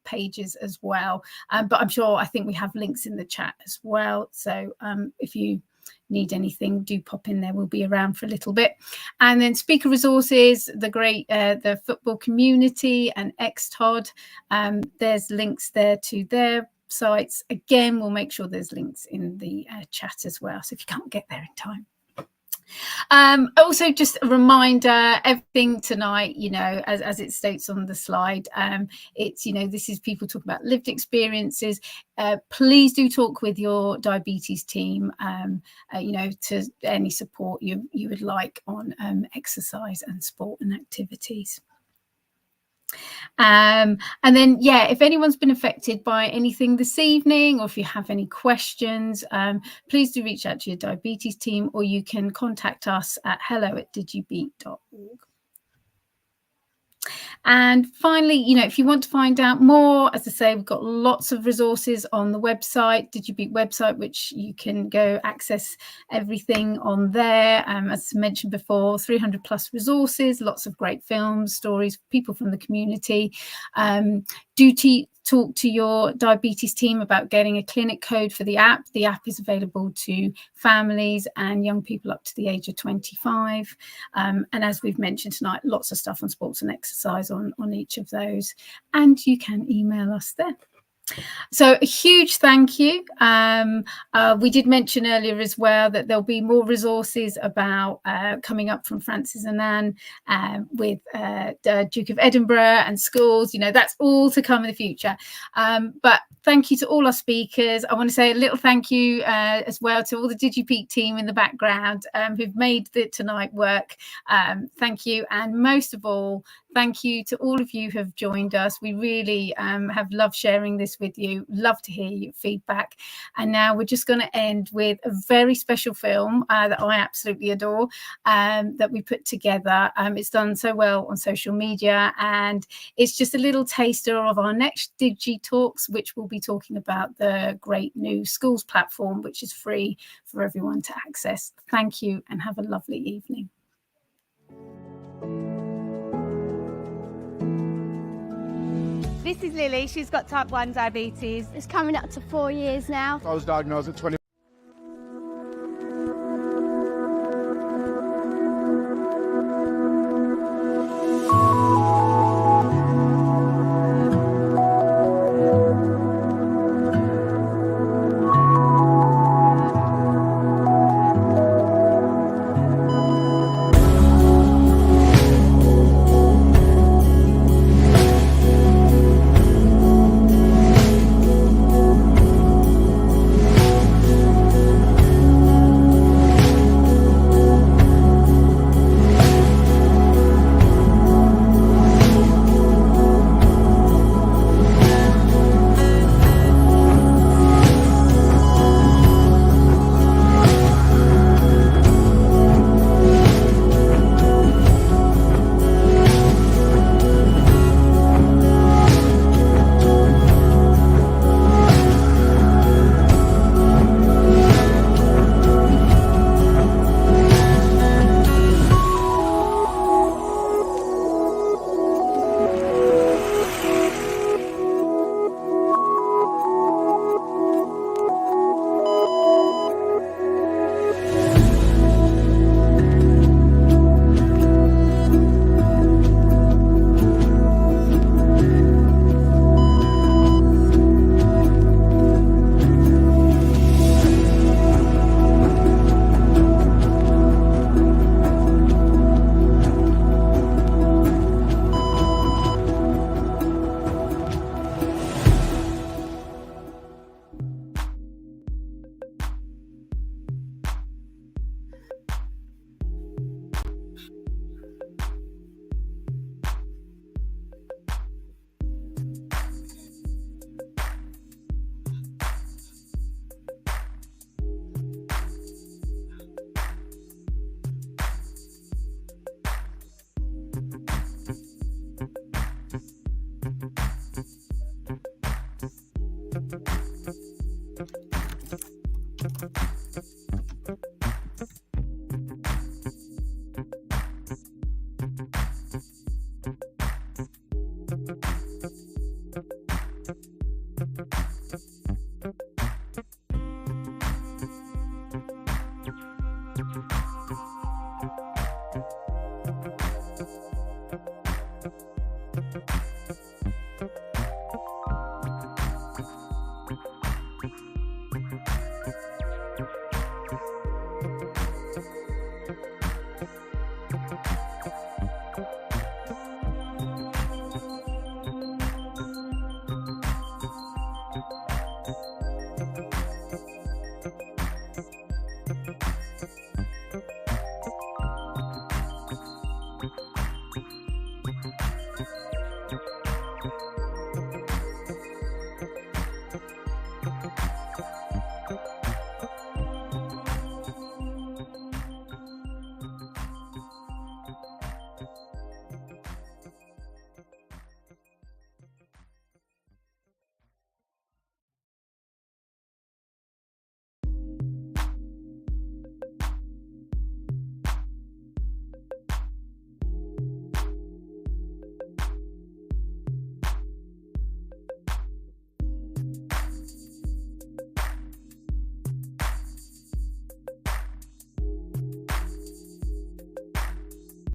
pages as well. But I think we have links in the chat as well. So if you need anything, do pop in there. We'll be around for a little bit. And then speaker resources, the great the football community and XTOD. There's links there to their sites. Again, we'll make sure there's links in the chat as well, so if you can't get there in time. Also, just a reminder, everything tonight, you know, as it states on the slide, it's, you know, this is people talking about lived experiences. Please do talk with your diabetes team, you know, to any support you would like on exercise and sport and activities. And then, yeah, if anyone's been affected by anything this evening, or if you have any questions, please do reach out to your diabetes team, or you can contact us at hello@digibete.org. And finally, you know, if you want to find out more, as I say, we've got lots of resources on the website, DigiBete website, which you can go access everything on there. As I mentioned before, 300 plus resources, lots of great films, stories, people from the community. Talk to your diabetes team about getting a clinic code for the app. The app is available to families and young people up to the age of 25. And as we've mentioned tonight, lots of stuff on sports and exercise on each of those. And you can email us there. So a huge thank you. We did mention earlier as well that there'll be more resources about coming up from Francis and Anne with the Duke of Edinburgh and schools. You know, that's all to come in the future. But thank you to all our speakers. I want to say a little thank you as well to all the DigiBete team in the background who've made tonight work. Thank you. And most of all, thank you to all of you who have joined us. We really have loved sharing this with you. Love to hear your feedback. And now we're just going to end with a very special film that I absolutely adore, that we put together. It's done so well on social media, and it's just a little taster of our next DigiTalks, which will be talking about the great new schools platform, which is free for everyone to access. Thank you and have a lovely evening. This is Lily. She's got type 1 diabetes. It's coming up to 4 years now. I was diagnosed at 20.